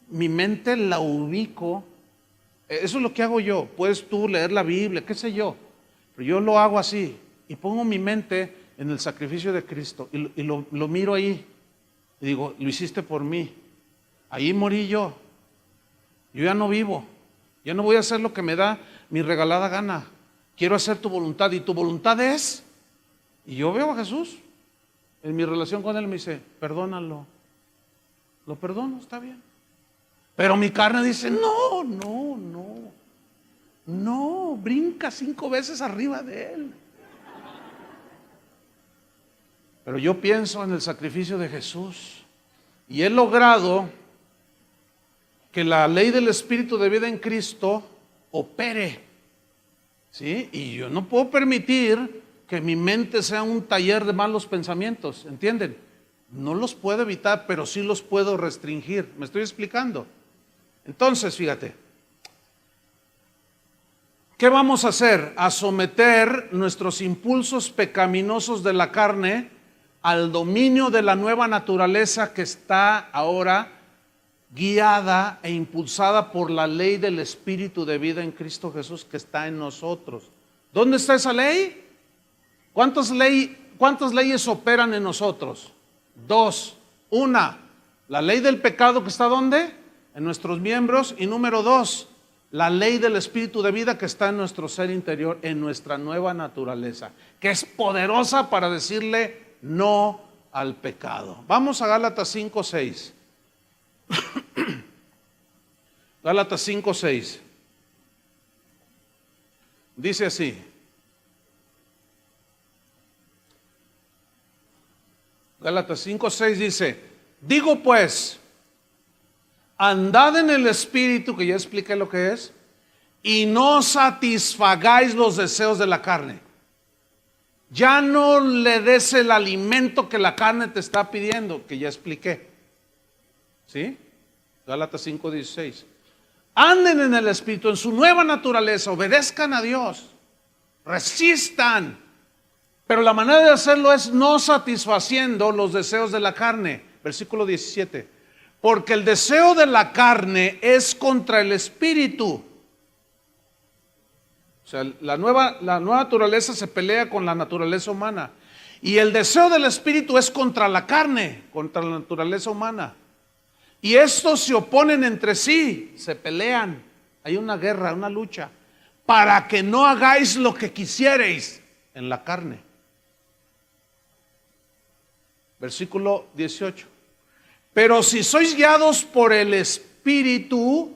mi mente la ubico. Eso es lo que hago yo. Puedes tú leer la Biblia, qué sé yo, pero yo lo hago así y pongo mi mente en el sacrificio de Cristo y lo miro ahí y digo, lo hiciste por mí, ahí morí yo ya no vivo, ya no voy a hacer lo que me da mi regalada gana, quiero hacer tu voluntad, y tu voluntad es, y yo veo a Jesús en mi relación con Él, me dice, perdónalo, lo perdono, está bien, pero mi carne dice, no, brinca 5 veces arriba de Él. Pero yo pienso en el sacrificio de Jesús y he logrado que la ley del Espíritu de vida en Cristo opere, ¿sí? Y yo no puedo permitir que mi mente sea un taller de malos pensamientos, ¿entienden? No los puedo evitar, pero sí los puedo restringir. ¿Me estoy explicando? Entonces, fíjate, ¿qué vamos a hacer? A someter nuestros impulsos pecaminosos de la carne al dominio de la nueva naturaleza que está ahora guiada e impulsada por la ley del Espíritu de vida en Cristo Jesús que está en nosotros. ¿Dónde está esa ley? ¿Cuántas leyes operan en nosotros? 2. Una, la ley del pecado que está ¿dónde? En nuestros miembros. Y número 2, la ley del Espíritu de vida que está en nuestro ser interior, en nuestra nueva naturaleza, que es poderosa para decirle no al pecado. Vamos a Gálatas 5:6. Gálatas 5:6. Dice así. Gálatas 5:6 dice, digo pues, andad en el Espíritu, que ya expliqué lo que es, y no satisfagáis los deseos de la carne. Ya no le des el alimento que la carne te está pidiendo, que ya expliqué. ¿Sí? Gálatas 5:16. Anden en el Espíritu, en su nueva naturaleza, obedezcan a Dios, resistan. Pero la manera de hacerlo es no satisfaciendo los deseos de la carne. Versículo 17. Porque el deseo de la carne es contra el Espíritu. O sea, la nueva naturaleza se pelea con la naturaleza humana. Y el deseo del Espíritu es contra la carne, contra la naturaleza humana. Y estos se oponen entre sí, se pelean. Hay una guerra, una lucha. Para que no hagáis lo que quisierais en la carne. Versículo 18. Pero si sois guiados por el Espíritu,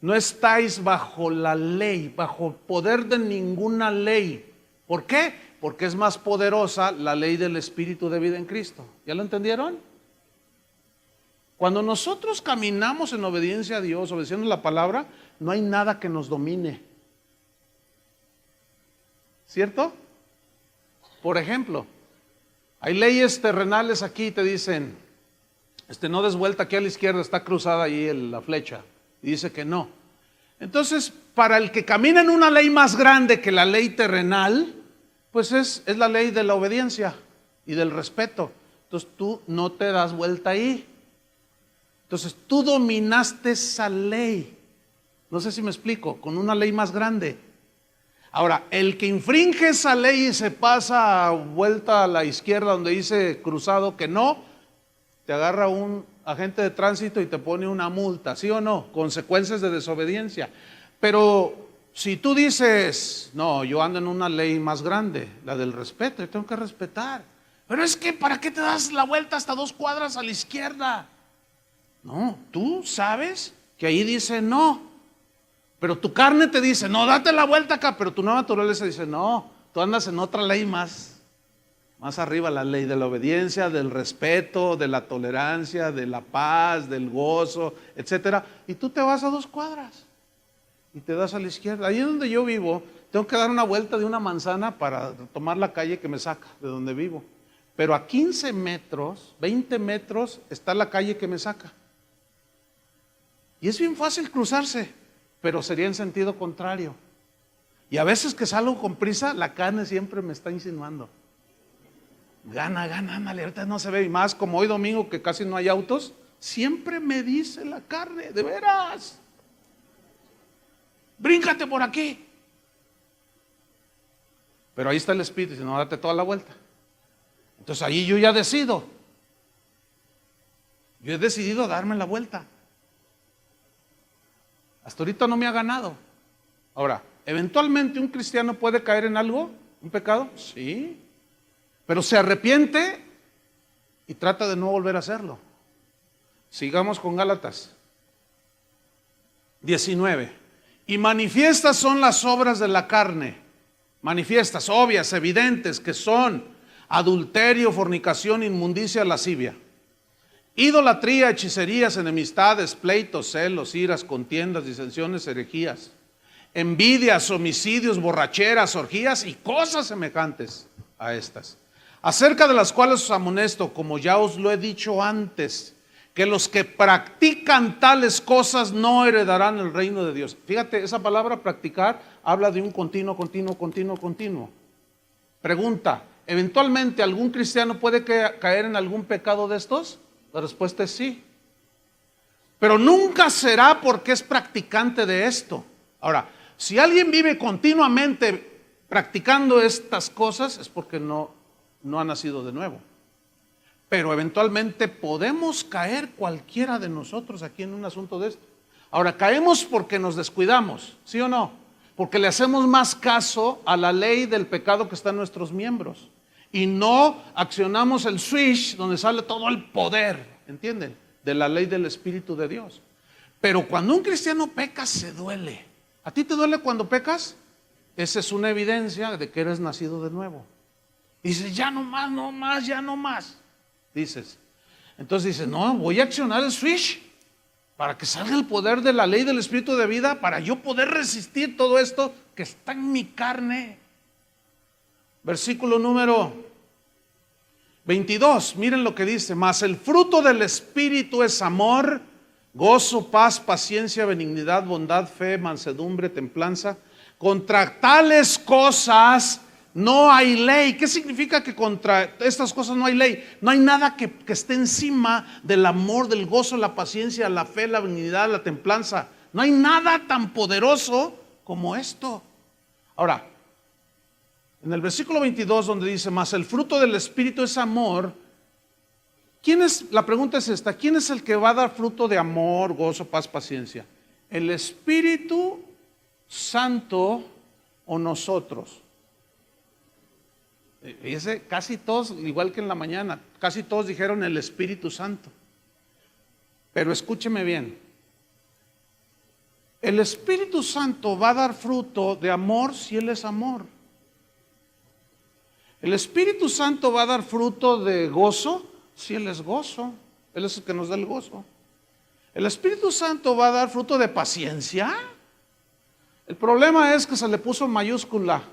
no estáis bajo la ley, bajo poder de ninguna ley. ¿Por qué? Porque es más poderosa la ley del Espíritu de vida en Cristo. ¿Ya lo entendieron? Cuando nosotros caminamos en obediencia a Dios, obedeciendo la palabra, no hay nada que nos domine. ¿Cierto? Por ejemplo, hay leyes terrenales aquí y te dicen, no des vuelta aquí a la izquierda, está cruzada ahí la flecha. Y dice que no. Entonces, para el que camina en una ley más grande que la ley terrenal, pues es la ley de la obediencia y del respeto. Entonces tú no te das vuelta ahí. Entonces tú dominaste esa ley. No sé si me explico, con una ley más grande. Ahora, el que infringe esa ley y se pasa vuelta a la izquierda donde dice cruzado que no, te agarra un agente de tránsito y te pone una multa, ¿sí o no? Consecuencias de desobediencia. Pero si tú dices, no, yo ando en una ley más grande, la del respeto, yo tengo que respetar. Pero es que, ¿para qué te das la vuelta hasta 2 cuadras a la izquierda? No, tú sabes que ahí dice no. Pero tu carne te dice, no, date la vuelta acá. Pero tu nueva naturaleza dice, no, tú andas en otra ley más arriba, la ley de la obediencia, del respeto, de la tolerancia, de la paz, del gozo, etcétera. Y tú te vas a 2 cuadras. y te das a la izquierda. Ahí donde yo vivo, tengo que dar una vuelta de una manzana para tomar la calle que me saca de donde vivo. Pero a 15 metros, 20 metros, está la calle que me saca. Y es bien fácil cruzarse, pero sería en sentido contrario. Y a veces que salgo con prisa, la carne siempre me está insinuando. Gana, ándale, ahorita no se ve. Y más como hoy domingo que casi no hay autos, siempre me dice la carne, de veras. Bríncate por aquí. Pero ahí está el Espíritu, dice, no, date toda la vuelta. Entonces ahí yo ya decido. Yo he decidido darme la vuelta. Hasta ahorita no me ha ganado. Ahora, ¿eventualmente un cristiano puede caer en algo? ¿Un pecado? Sí. Pero se arrepiente y trata de no volver a hacerlo. Sigamos con Gálatas 19. Y manifiestas son las obras de la carne. Manifiestas, obvias, evidentes, que son adulterio, fornicación, inmundicia, lascivia, idolatría, hechicerías, enemistades, pleitos, celos, iras, contiendas, disensiones, herejías, envidias, homicidios, borracheras, orgías y cosas semejantes a estas, acerca de las cuales os amonesto, como ya os lo he dicho antes, que los que practican tales cosas no heredarán el reino de Dios. Fíjate, esa palabra practicar habla de un continuo. Pregunta, ¿eventualmente algún cristiano puede caer en algún pecado de estos? La respuesta es sí. Pero nunca será porque es practicante de esto. Ahora, si alguien vive continuamente practicando estas cosas, es porque no ha nacido de nuevo. Pero eventualmente podemos caer cualquiera de nosotros aquí en un asunto de esto. Ahora, caemos porque nos descuidamos, ¿sí o no? Porque le hacemos más caso a la ley del pecado que está en nuestros miembros. Y no accionamos el switch donde sale todo el poder, ¿entienden? De la ley del Espíritu de Dios. Pero cuando un cristiano peca, se duele. ¿A ti te duele cuando pecas? Esa es una evidencia de que eres nacido de nuevo. Y dices, ya no más, ya no más. Dices. Entonces dices, no, voy a accionar el switch para que salga el poder de la ley del Espíritu de vida, para yo poder resistir todo esto que está en mi carne. Versículo número 22, miren lo que dice: mas el fruto del Espíritu es amor, gozo, paz, paciencia, benignidad, bondad, fe, mansedumbre, templanza. Contra tales cosas no hay ley. ¿Qué significa que contra estas cosas no hay ley? No hay nada que esté encima del amor, del gozo, la paciencia, la fe, la benignidad, la templanza. No hay nada tan poderoso como esto. Ahora, en el versículo 22 donde dice, mas el fruto del Espíritu es amor, la pregunta es esta: ¿quién es el que va a dar fruto de amor, gozo, paz, paciencia? ¿El Espíritu Santo o nosotros? Fíjese, casi todos, igual que en la mañana, casi todos dijeron el Espíritu Santo. Pero escúcheme bien, el Espíritu Santo va a dar fruto de amor si Él es amor. El Espíritu Santo va a dar fruto de gozo si Él es gozo. Él es el que nos da el gozo. El Espíritu Santo va a dar fruto de paciencia. El problema es que se le puso mayúscula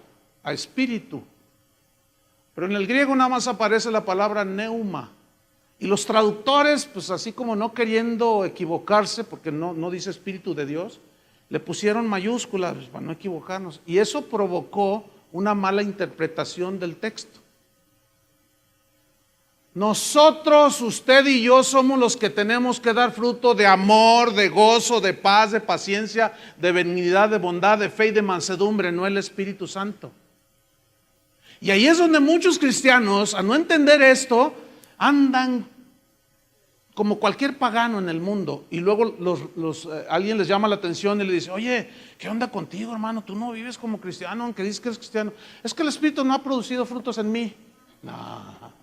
a espíritu. Pero en el griego nada más aparece la palabra neuma. Y los traductores, pues así como no queriendo equivocarse, porque no dice Espíritu de Dios, le pusieron mayúsculas pues, para no equivocarnos. Y eso provocó una mala interpretación del texto. Nosotros, usted y yo, somos los que tenemos que dar fruto de amor, de gozo, de paz, de paciencia, de benignidad, de bondad, de fe y de mansedumbre, no el Espíritu Santo. Y ahí es donde muchos cristianos, a no entender esto, andan como cualquier pagano en el mundo. Y luego alguien les llama la atención y le dice, oye, ¿qué onda contigo, hermano? Tú no vives como cristiano, aunque dices que eres cristiano. Es que el Espíritu no ha producido frutos en mí. No.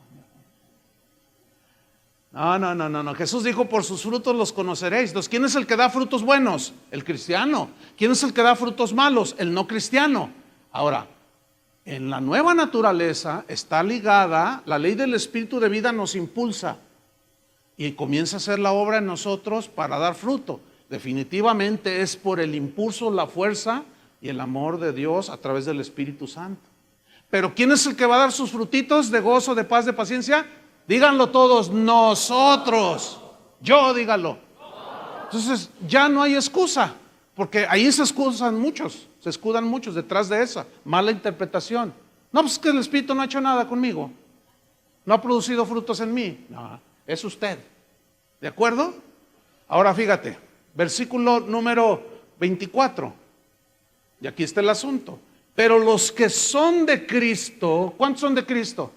Jesús dijo, por sus frutos los conoceréis. Entonces, ¿quién es el que da frutos buenos? El cristiano. ¿Quién es el que da frutos malos? El no cristiano. Ahora, en la nueva naturaleza está ligada, la ley del Espíritu de vida nos impulsa y comienza a hacer la obra en nosotros para dar fruto. definitivamente es por el impulso, la fuerza y el amor de Dios a través del Espíritu Santo. Pero ¿quién es el que va a dar sus frutitos de gozo, de paz, de paciencia? Díganlo todos, nosotros. Yo, díganlo. Entonces ya no hay excusa, porque ahí se escudan muchos detrás de esa mala interpretación. No, pues es que el Espíritu no ha hecho nada conmigo, no ha producido frutos en mí. No, es usted. ¿De acuerdo? Ahora fíjate, versículo número 24. Y aquí está el asunto. Pero los que son de Cristo, ¿cuántos son de Cristo?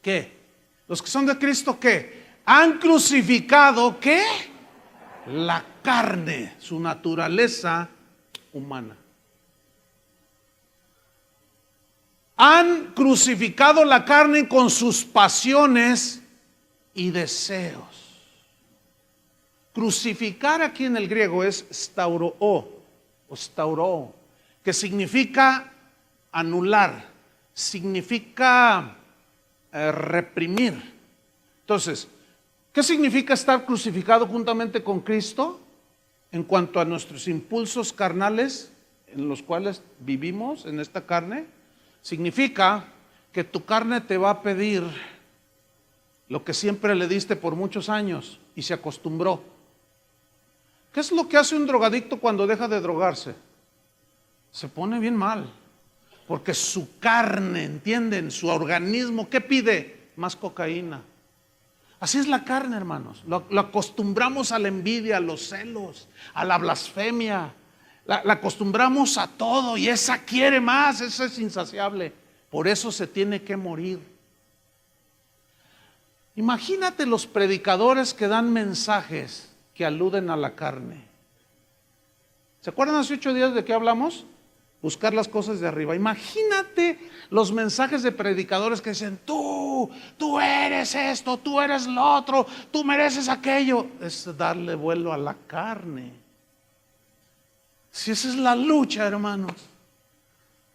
¿Qué? Los que son de Cristo, ¿qué? Han crucificado, ¿qué? La carne, su naturaleza humana. Han crucificado la carne con sus pasiones y deseos. Crucificar aquí en el griego es stauroo, o stauroo, que significa anular, significa reprimir. Entonces, ¿qué significa estar crucificado juntamente con Cristo en cuanto a nuestros impulsos carnales en los cuales vivimos en esta carne? Significa que tu carne te va a pedir lo que siempre le diste por muchos años y se acostumbró. ¿Qué es lo que hace un drogadicto cuando deja de drogarse? Se pone bien mal, porque su carne, ¿entienden? Su organismo, ¿qué pide? Más cocaína. Así es la carne, hermanos. Lo acostumbramos a la envidia, a los celos, a la blasfemia. La acostumbramos a todo y esa quiere más, esa es insaciable. Por eso se tiene que morir. Imagínate los predicadores que dan mensajes que aluden a la carne. ¿Se acuerdan hace 8 días de qué hablamos? Buscar las cosas de arriba. Imagínate los mensajes de predicadores que dicen, tú eres esto, tú eres lo otro, tú mereces aquello. Es darle vuelo a la carne. Si esa es la lucha, hermanos.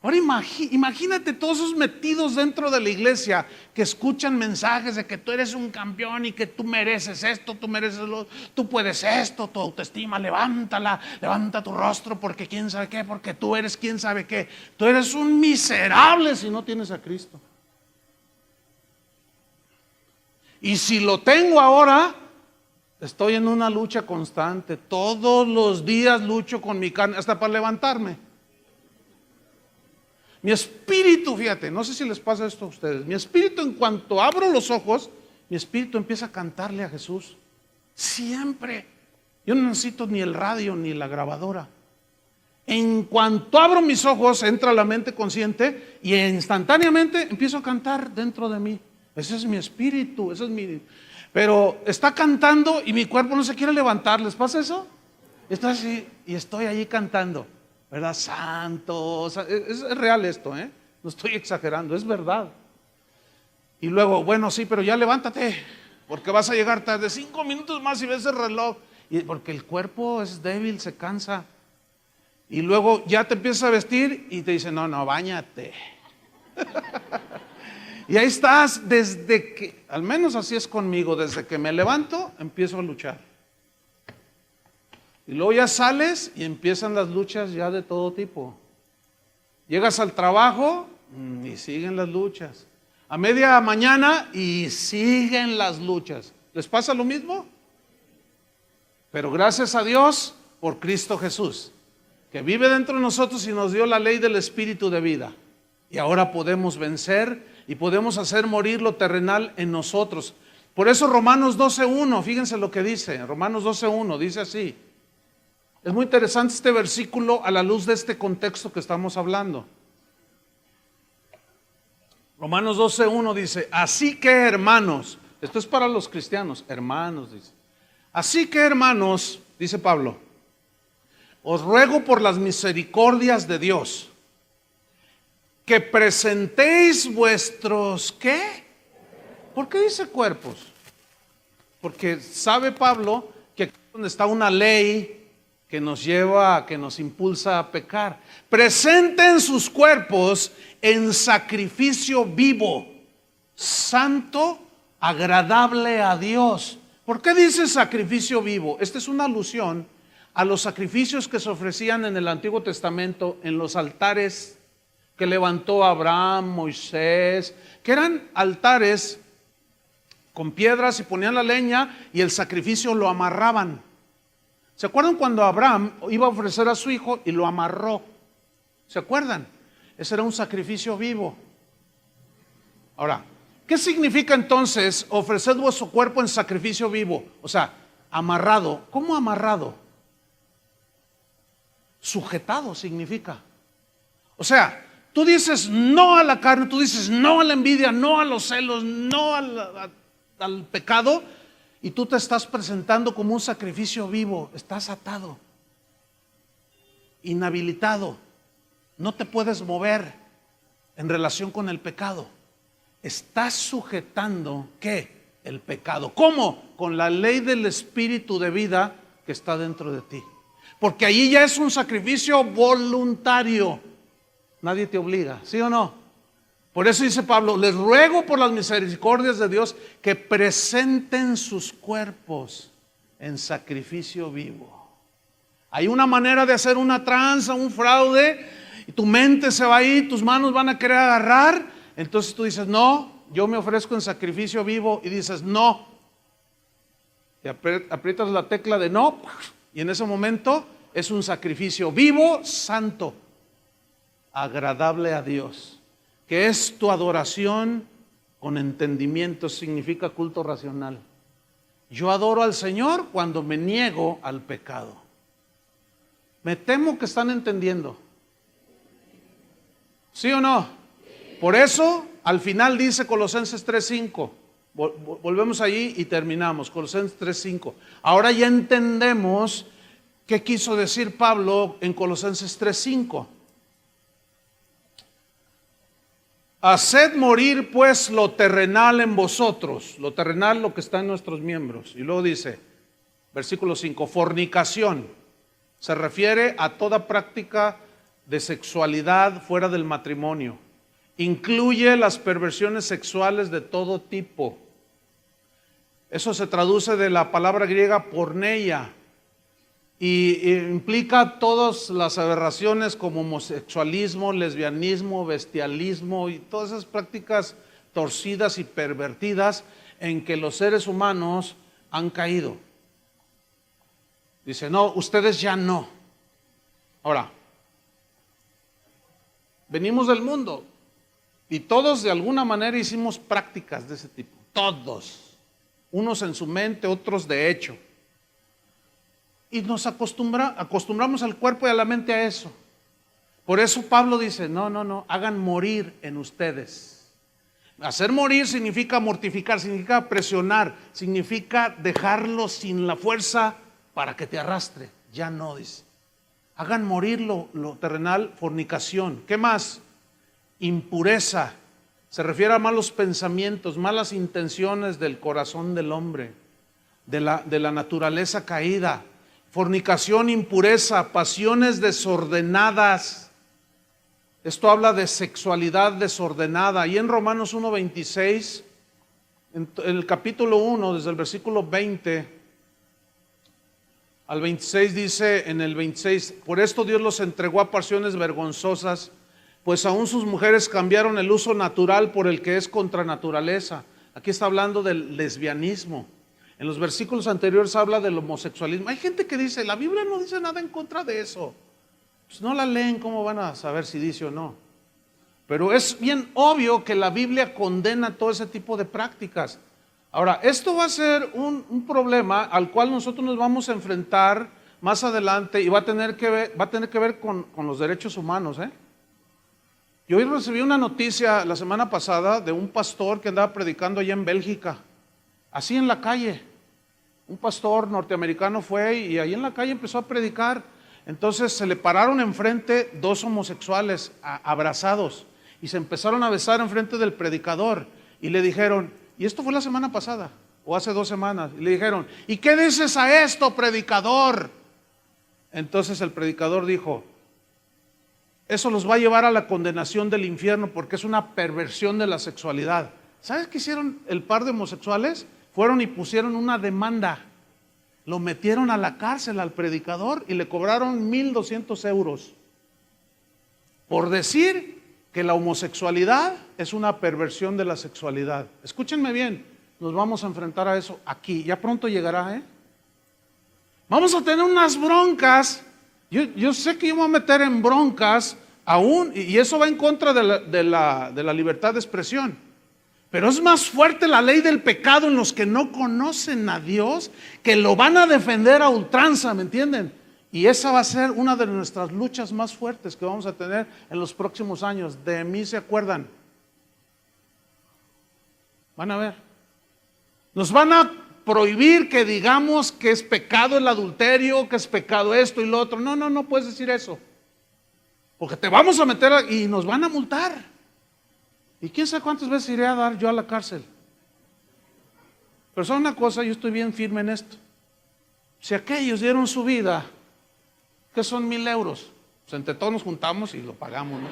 Ahora imagínate todos esos metidos dentro de la iglesia que escuchan mensajes de que tú eres un campeón y que tú mereces esto, tú mereces lo, tú puedes esto, tu autoestima, levántala, levanta tu rostro porque quién sabe qué, porque tú eres quién sabe qué. Tú eres un miserable si no tienes a Cristo. Y si lo tengo ahora, estoy en una lucha constante. Todos los días lucho con mi carne hasta para levantarme. Mi espíritu, fíjate, no sé si les pasa esto a ustedes. Mi espíritu, en cuanto abro los ojos, mi espíritu empieza a cantarle a Jesús. Siempre. Yo no necesito ni el radio ni la grabadora. En cuanto abro mis ojos, entra la mente consciente y instantáneamente empiezo a cantar dentro de mí. Ese es mi espíritu, ese es mi... Pero está cantando y mi cuerpo no se quiere levantar. ¿Les pasa eso? Estoy así y estoy allí cantando. ¿Verdad? Santo, es real esto, no estoy exagerando, es verdad. Y luego, bueno, sí, pero ya levántate, porque vas a llegar tarde, 5 minutos más y ves el reloj, y porque el cuerpo es débil, se cansa. Y luego ya te empiezas a vestir y te dicen, no, báñate. Y ahí estás desde que, al menos así es conmigo, desde que me levanto, empiezo a luchar. Y luego ya sales y empiezan las luchas ya de todo tipo. Llegas al trabajo y siguen las luchas. A media mañana y siguen las luchas. ¿Les pasa lo mismo? Pero gracias a Dios por Cristo Jesús, que vive dentro de nosotros y nos dio la ley del espíritu de vida. Y ahora podemos vencer y podemos hacer morir lo terrenal en nosotros. Por eso Romanos 12:1, fíjense lo que dice. Romanos 12:1 dice así. Es muy interesante este versículo a la luz de este contexto que estamos hablando. Romanos 12:1 dice, así que hermanos, esto es para los cristianos, hermanos, dice. Así que hermanos, dice Pablo, os ruego por las misericordias de Dios, que presentéis vuestros, ¿qué? ¿Por qué dice cuerpos? Porque sabe Pablo que aquí donde está una ley que nos lleva, que nos impulsa a pecar. Presenten sus cuerpos en sacrificio vivo, santo, agradable a Dios. ¿Por qué dice sacrificio vivo? Esta es una alusión a los sacrificios que se ofrecían en el Antiguo Testamento en los altares que levantó Abraham, Moisés, que eran altares con piedras y ponían la leña y el sacrificio lo amarraban. ¿Se acuerdan cuando Abraham iba a ofrecer a su hijo y lo amarró? ¿Se acuerdan? Ese era un sacrificio vivo. Ahora, ¿qué significa entonces ofrecer vuestro cuerpo en sacrificio vivo? O sea, amarrado. ¿Cómo amarrado? Sujetado significa. O sea, tú dices no a la carne, tú dices no a la envidia, no a los celos, no al pecado, y tú te estás presentando como un sacrificio vivo. Estás atado, inhabilitado, no te puedes mover en relación con el pecado. Estás sujetando, ¿qué? El pecado. ¿Cómo? Con la ley del espíritu de vida que está dentro de ti. Porque ahí ya es un sacrificio voluntario. Nadie te obliga, ¿sí o no? Por eso dice Pablo, les ruego por las misericordias de Dios que presenten sus cuerpos en sacrificio vivo. Hay una manera de hacer una tranza, un fraude, y tu mente se va a ir, tus manos van a querer agarrar. Entonces tú dices, no, yo me ofrezco en sacrificio vivo, y dices, no. Y aprietas la tecla de no, y en ese momento es un sacrificio vivo, santo, agradable a Dios, que es tu adoración con entendimiento, significa culto racional. Yo adoro al Señor cuando me niego al pecado. Me temo que están entendiendo. ¿Sí o no? Por eso, al final dice Colosenses 3:5. Volvemos allí y terminamos. Colosenses 3:5. Ahora ya entendemos qué quiso decir Pablo en Colosenses 3:5. Haced morir pues lo terrenal en vosotros. Lo terrenal, lo que está en nuestros miembros. Y luego dice, versículo 5, fornicación. Se refiere a toda práctica de sexualidad fuera del matrimonio. Incluye las perversiones sexuales de todo tipo. Eso se traduce de la palabra griega porneia y implica todas las aberraciones como homosexualismo, lesbianismo, bestialismo y todas esas prácticas torcidas y pervertidas en que los seres humanos han caído. Dice, no, ustedes ya no. Ahora, venimos del mundo y todos de alguna manera hicimos prácticas de ese tipo. Todos. Unos en su mente, otros de hecho. Y nos acostumbramos al cuerpo y a la mente a eso. Por eso Pablo dice, no, hagan morir en ustedes. Hacer morir significa mortificar, significa presionar, significa dejarlo sin la fuerza para que te arrastre. Ya no, dice. Hagan morir lo terrenal, fornicación. ¿Qué más? Impureza. Se refiere a malos pensamientos, malas intenciones del corazón del hombre, de la naturaleza caída. Fornicación, impureza, pasiones desordenadas. Esto habla de sexualidad desordenada. Y en Romanos 1:26, en el capítulo 1, desde el versículo 20 al 26, dice en el 26, por esto Dios los entregó a pasiones vergonzosas, pues aún sus mujeres cambiaron el uso natural por el que es contra naturaleza. Aquí está hablando del lesbianismo. En los versículos anteriores habla del homosexualismo. Hay gente que dice, la Biblia no dice nada en contra de eso. Pues no la leen, ¿cómo van a saber si dice o no? Pero es bien obvio que la Biblia condena todo ese tipo de prácticas. Ahora, esto va a ser un problema al cual nosotros nos vamos a enfrentar más adelante y va a tener que ver con los derechos humanos. Yo hoy recibí una noticia la semana pasada de un pastor que andaba predicando allá en Bélgica, así en la calle. Un pastor norteamericano fue y ahí en la calle empezó a predicar. Entonces se le pararon enfrente dos homosexuales abrazados y se empezaron a besar enfrente del predicador y le dijeron, y esto fue la semana pasada o hace 2 semanas, y le dijeron, ¿y qué dices a esto, predicador? Entonces el predicador dijo, eso los va a llevar a la condenación del infierno porque es una perversión de la sexualidad. ¿Sabes qué hicieron el par de homosexuales? fueron y pusieron una demanda. Lo metieron a la cárcel al predicador y le cobraron 1,200 euros por decir que la homosexualidad es una perversión de la sexualidad. Escúchenme bien, nos vamos a enfrentar a eso aquí, ya pronto llegará, ¿eh? Vamos a tener unas broncas. Yo sé que yo me voy a meter en broncas aún, y eso va en contra de la libertad de expresión. Pero es más fuerte la ley del pecado en los que no conocen a Dios, que lo van a defender a ultranza, ¿me entienden? Y esa va a ser una de nuestras luchas más fuertes que vamos a tener en los próximos años. De mí se acuerdan. Van a ver. Nos van a prohibir que digamos que es pecado el adulterio, que es pecado esto y lo otro. No puedes decir eso. Porque te vamos a meter y nos van a multar. Y quién sabe cuántas veces iré a dar yo a la cárcel. Pero ¿sabe una cosa? Yo estoy bien firme en esto. Si aquellos dieron su vida, ¿qué son 1,000 euros? Pues entre todos nos juntamos y lo pagamos, ¿no?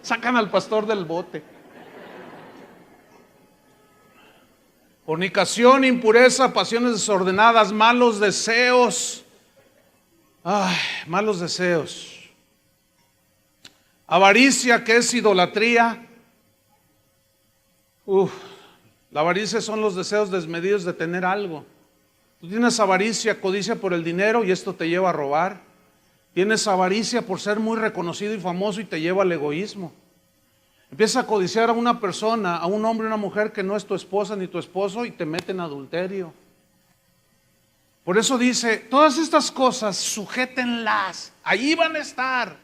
Sacan al pastor del bote. Fornicación, impureza, pasiones desordenadas, malos deseos. Ay, malos deseos. Avaricia, que es idolatría. La avaricia son los deseos desmedidos de tener algo. Tú tienes avaricia, codicia por el dinero y esto te lleva a robar. Tienes avaricia por ser muy reconocido y famoso y te lleva al egoísmo. Empiezas a codiciar a una persona, a un hombre o una mujer que no es tu esposa ni tu esposo y te mete en adulterio. Por eso dice, todas estas cosas sujétenlas, allí van a estar,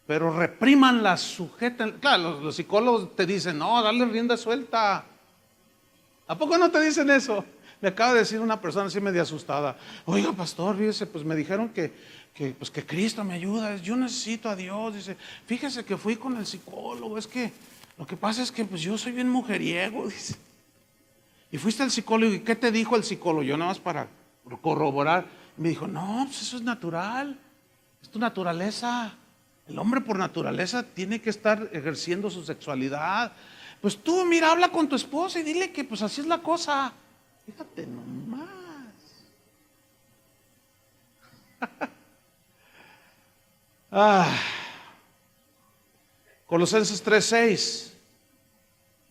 pero reprímanlas, sujétenlas. Claro, los psicólogos te dicen, no, dale rienda suelta. ¿A poco no te dicen eso? Me acaba de decir una persona así medio asustada, oiga pastor, fíjese, pues me dijeron que Cristo me ayuda, yo necesito a Dios. Dice, fíjese que fui con el psicólogo, es que lo que pasa es que pues yo soy bien mujeriego, dice. Y fuiste al psicólogo, ¿y qué te dijo el psicólogo? Yo nada más para corroborar. Me dijo, no, pues eso es natural, es tu naturaleza. El hombre por naturaleza tiene que estar ejerciendo su sexualidad. Pues tú, mira, habla con tu esposa y dile que pues así es la cosa. Fíjate nomás. Colosenses 3:6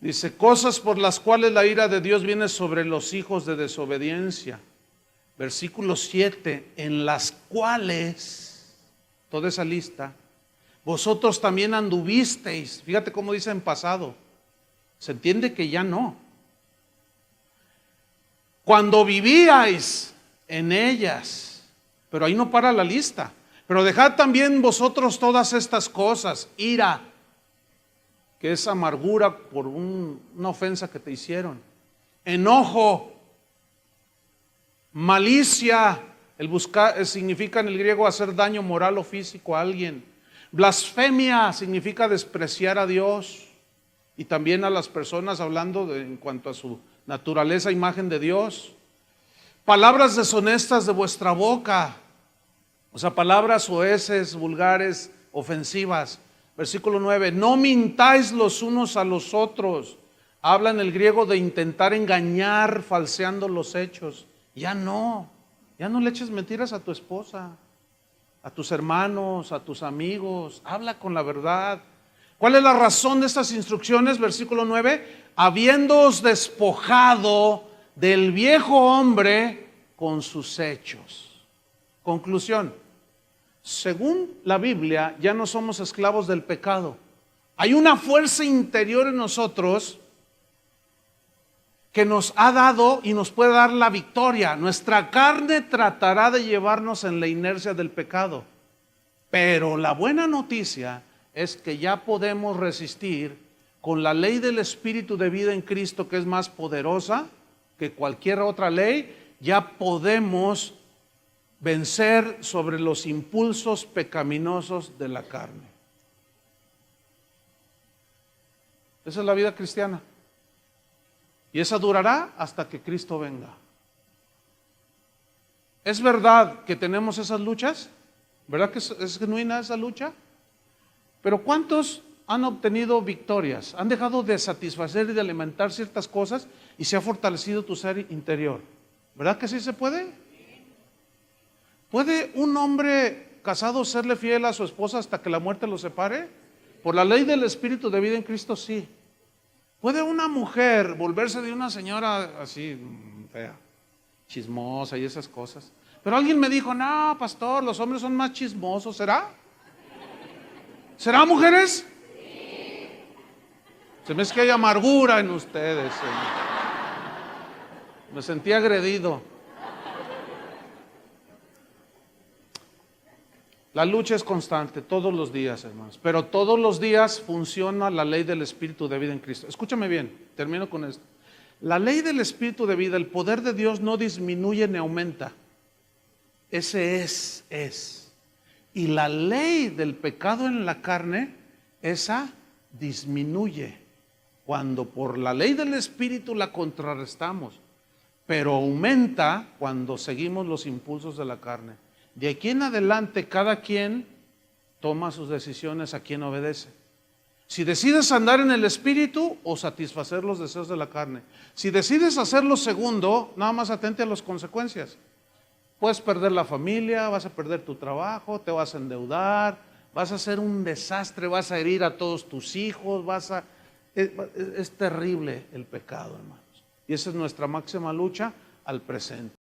dice, cosas por las cuales la ira de Dios viene sobre los hijos de desobediencia. Versículo 7, en las cuales, toda esa lista, vosotros también anduvisteis. Fíjate cómo dice en pasado. Se entiende que ya no. Cuando vivíais en ellas, pero ahí no para la lista. Pero dejad también vosotros todas estas cosas, ira, que es amargura por una ofensa que te hicieron, enojo, malicia, el buscar significa en el griego hacer daño moral o físico a alguien, blasfemia significa despreciar a Dios y también a las personas hablando en cuanto a su naturaleza, imagen de Dios, palabras deshonestas de vuestra boca. O sea, palabras soeces, vulgares, ofensivas. Versículo 9, no mintáis los unos a los otros. Habla en el griego de intentar engañar, falseando los hechos. Ya no le eches mentiras a tu esposa, a tus hermanos, a tus amigos. Habla con la verdad. ¿Cuál es la razón de estas instrucciones? Versículo 9, habiéndoos despojado del viejo hombre con sus hechos. Conclusión. Según la Biblia, ya no somos esclavos del pecado. Hay una fuerza interior en nosotros que nos ha dado y nos puede dar la victoria. Nuestra carne tratará de llevarnos en la inercia del pecado. Pero la buena noticia es que ya podemos resistir con la ley del Espíritu de vida en Cristo, que es más poderosa que cualquier otra ley. Ya podemos vencer sobre los impulsos pecaminosos de la carne. Esa es la vida cristiana. Y esa durará hasta que Cristo venga. ¿Es verdad que tenemos esas luchas? ¿Verdad que es genuina esa lucha? Pero ¿cuántos han obtenido victorias, han dejado de satisfacer y de alimentar ciertas cosas y se ha fortalecido tu ser interior. ¿Verdad que sí se puede? ¿Puede un hombre casado serle fiel a su esposa hasta que la muerte lo separe? Por la ley del Espíritu de vida en Cristo, sí. ¿Puede una mujer volverse de una señora así fea, chismosa y esas cosas? Pero alguien me dijo, no, pastor, los hombres son más chismosos. ¿Será? ¿Será, mujeres? Se me hace que hay amargura en ustedes. Me sentí agredido. La lucha es constante, todos los días, hermanos. Pero todos los días funciona la ley del Espíritu de vida en Cristo. Escúchame bien, termino con esto. La ley del Espíritu de vida, el poder de Dios no disminuye ni aumenta. Ese es. Y la ley del pecado en la carne, esa disminuye. Cuando por la ley del Espíritu la contrarrestamos. Pero aumenta cuando seguimos los impulsos de la carne. De aquí en adelante cada quien toma sus decisiones a quien obedece. Si decides andar en el Espíritu o satisfacer los deseos de la carne. Si decides hacer lo segundo, nada más atente a las consecuencias. Puedes perder la familia, vas a perder tu trabajo, te vas a endeudar, vas a hacer un desastre, vas a herir a todos tus hijos, es terrible el pecado, hermanos. Y esa es nuestra máxima lucha al presente.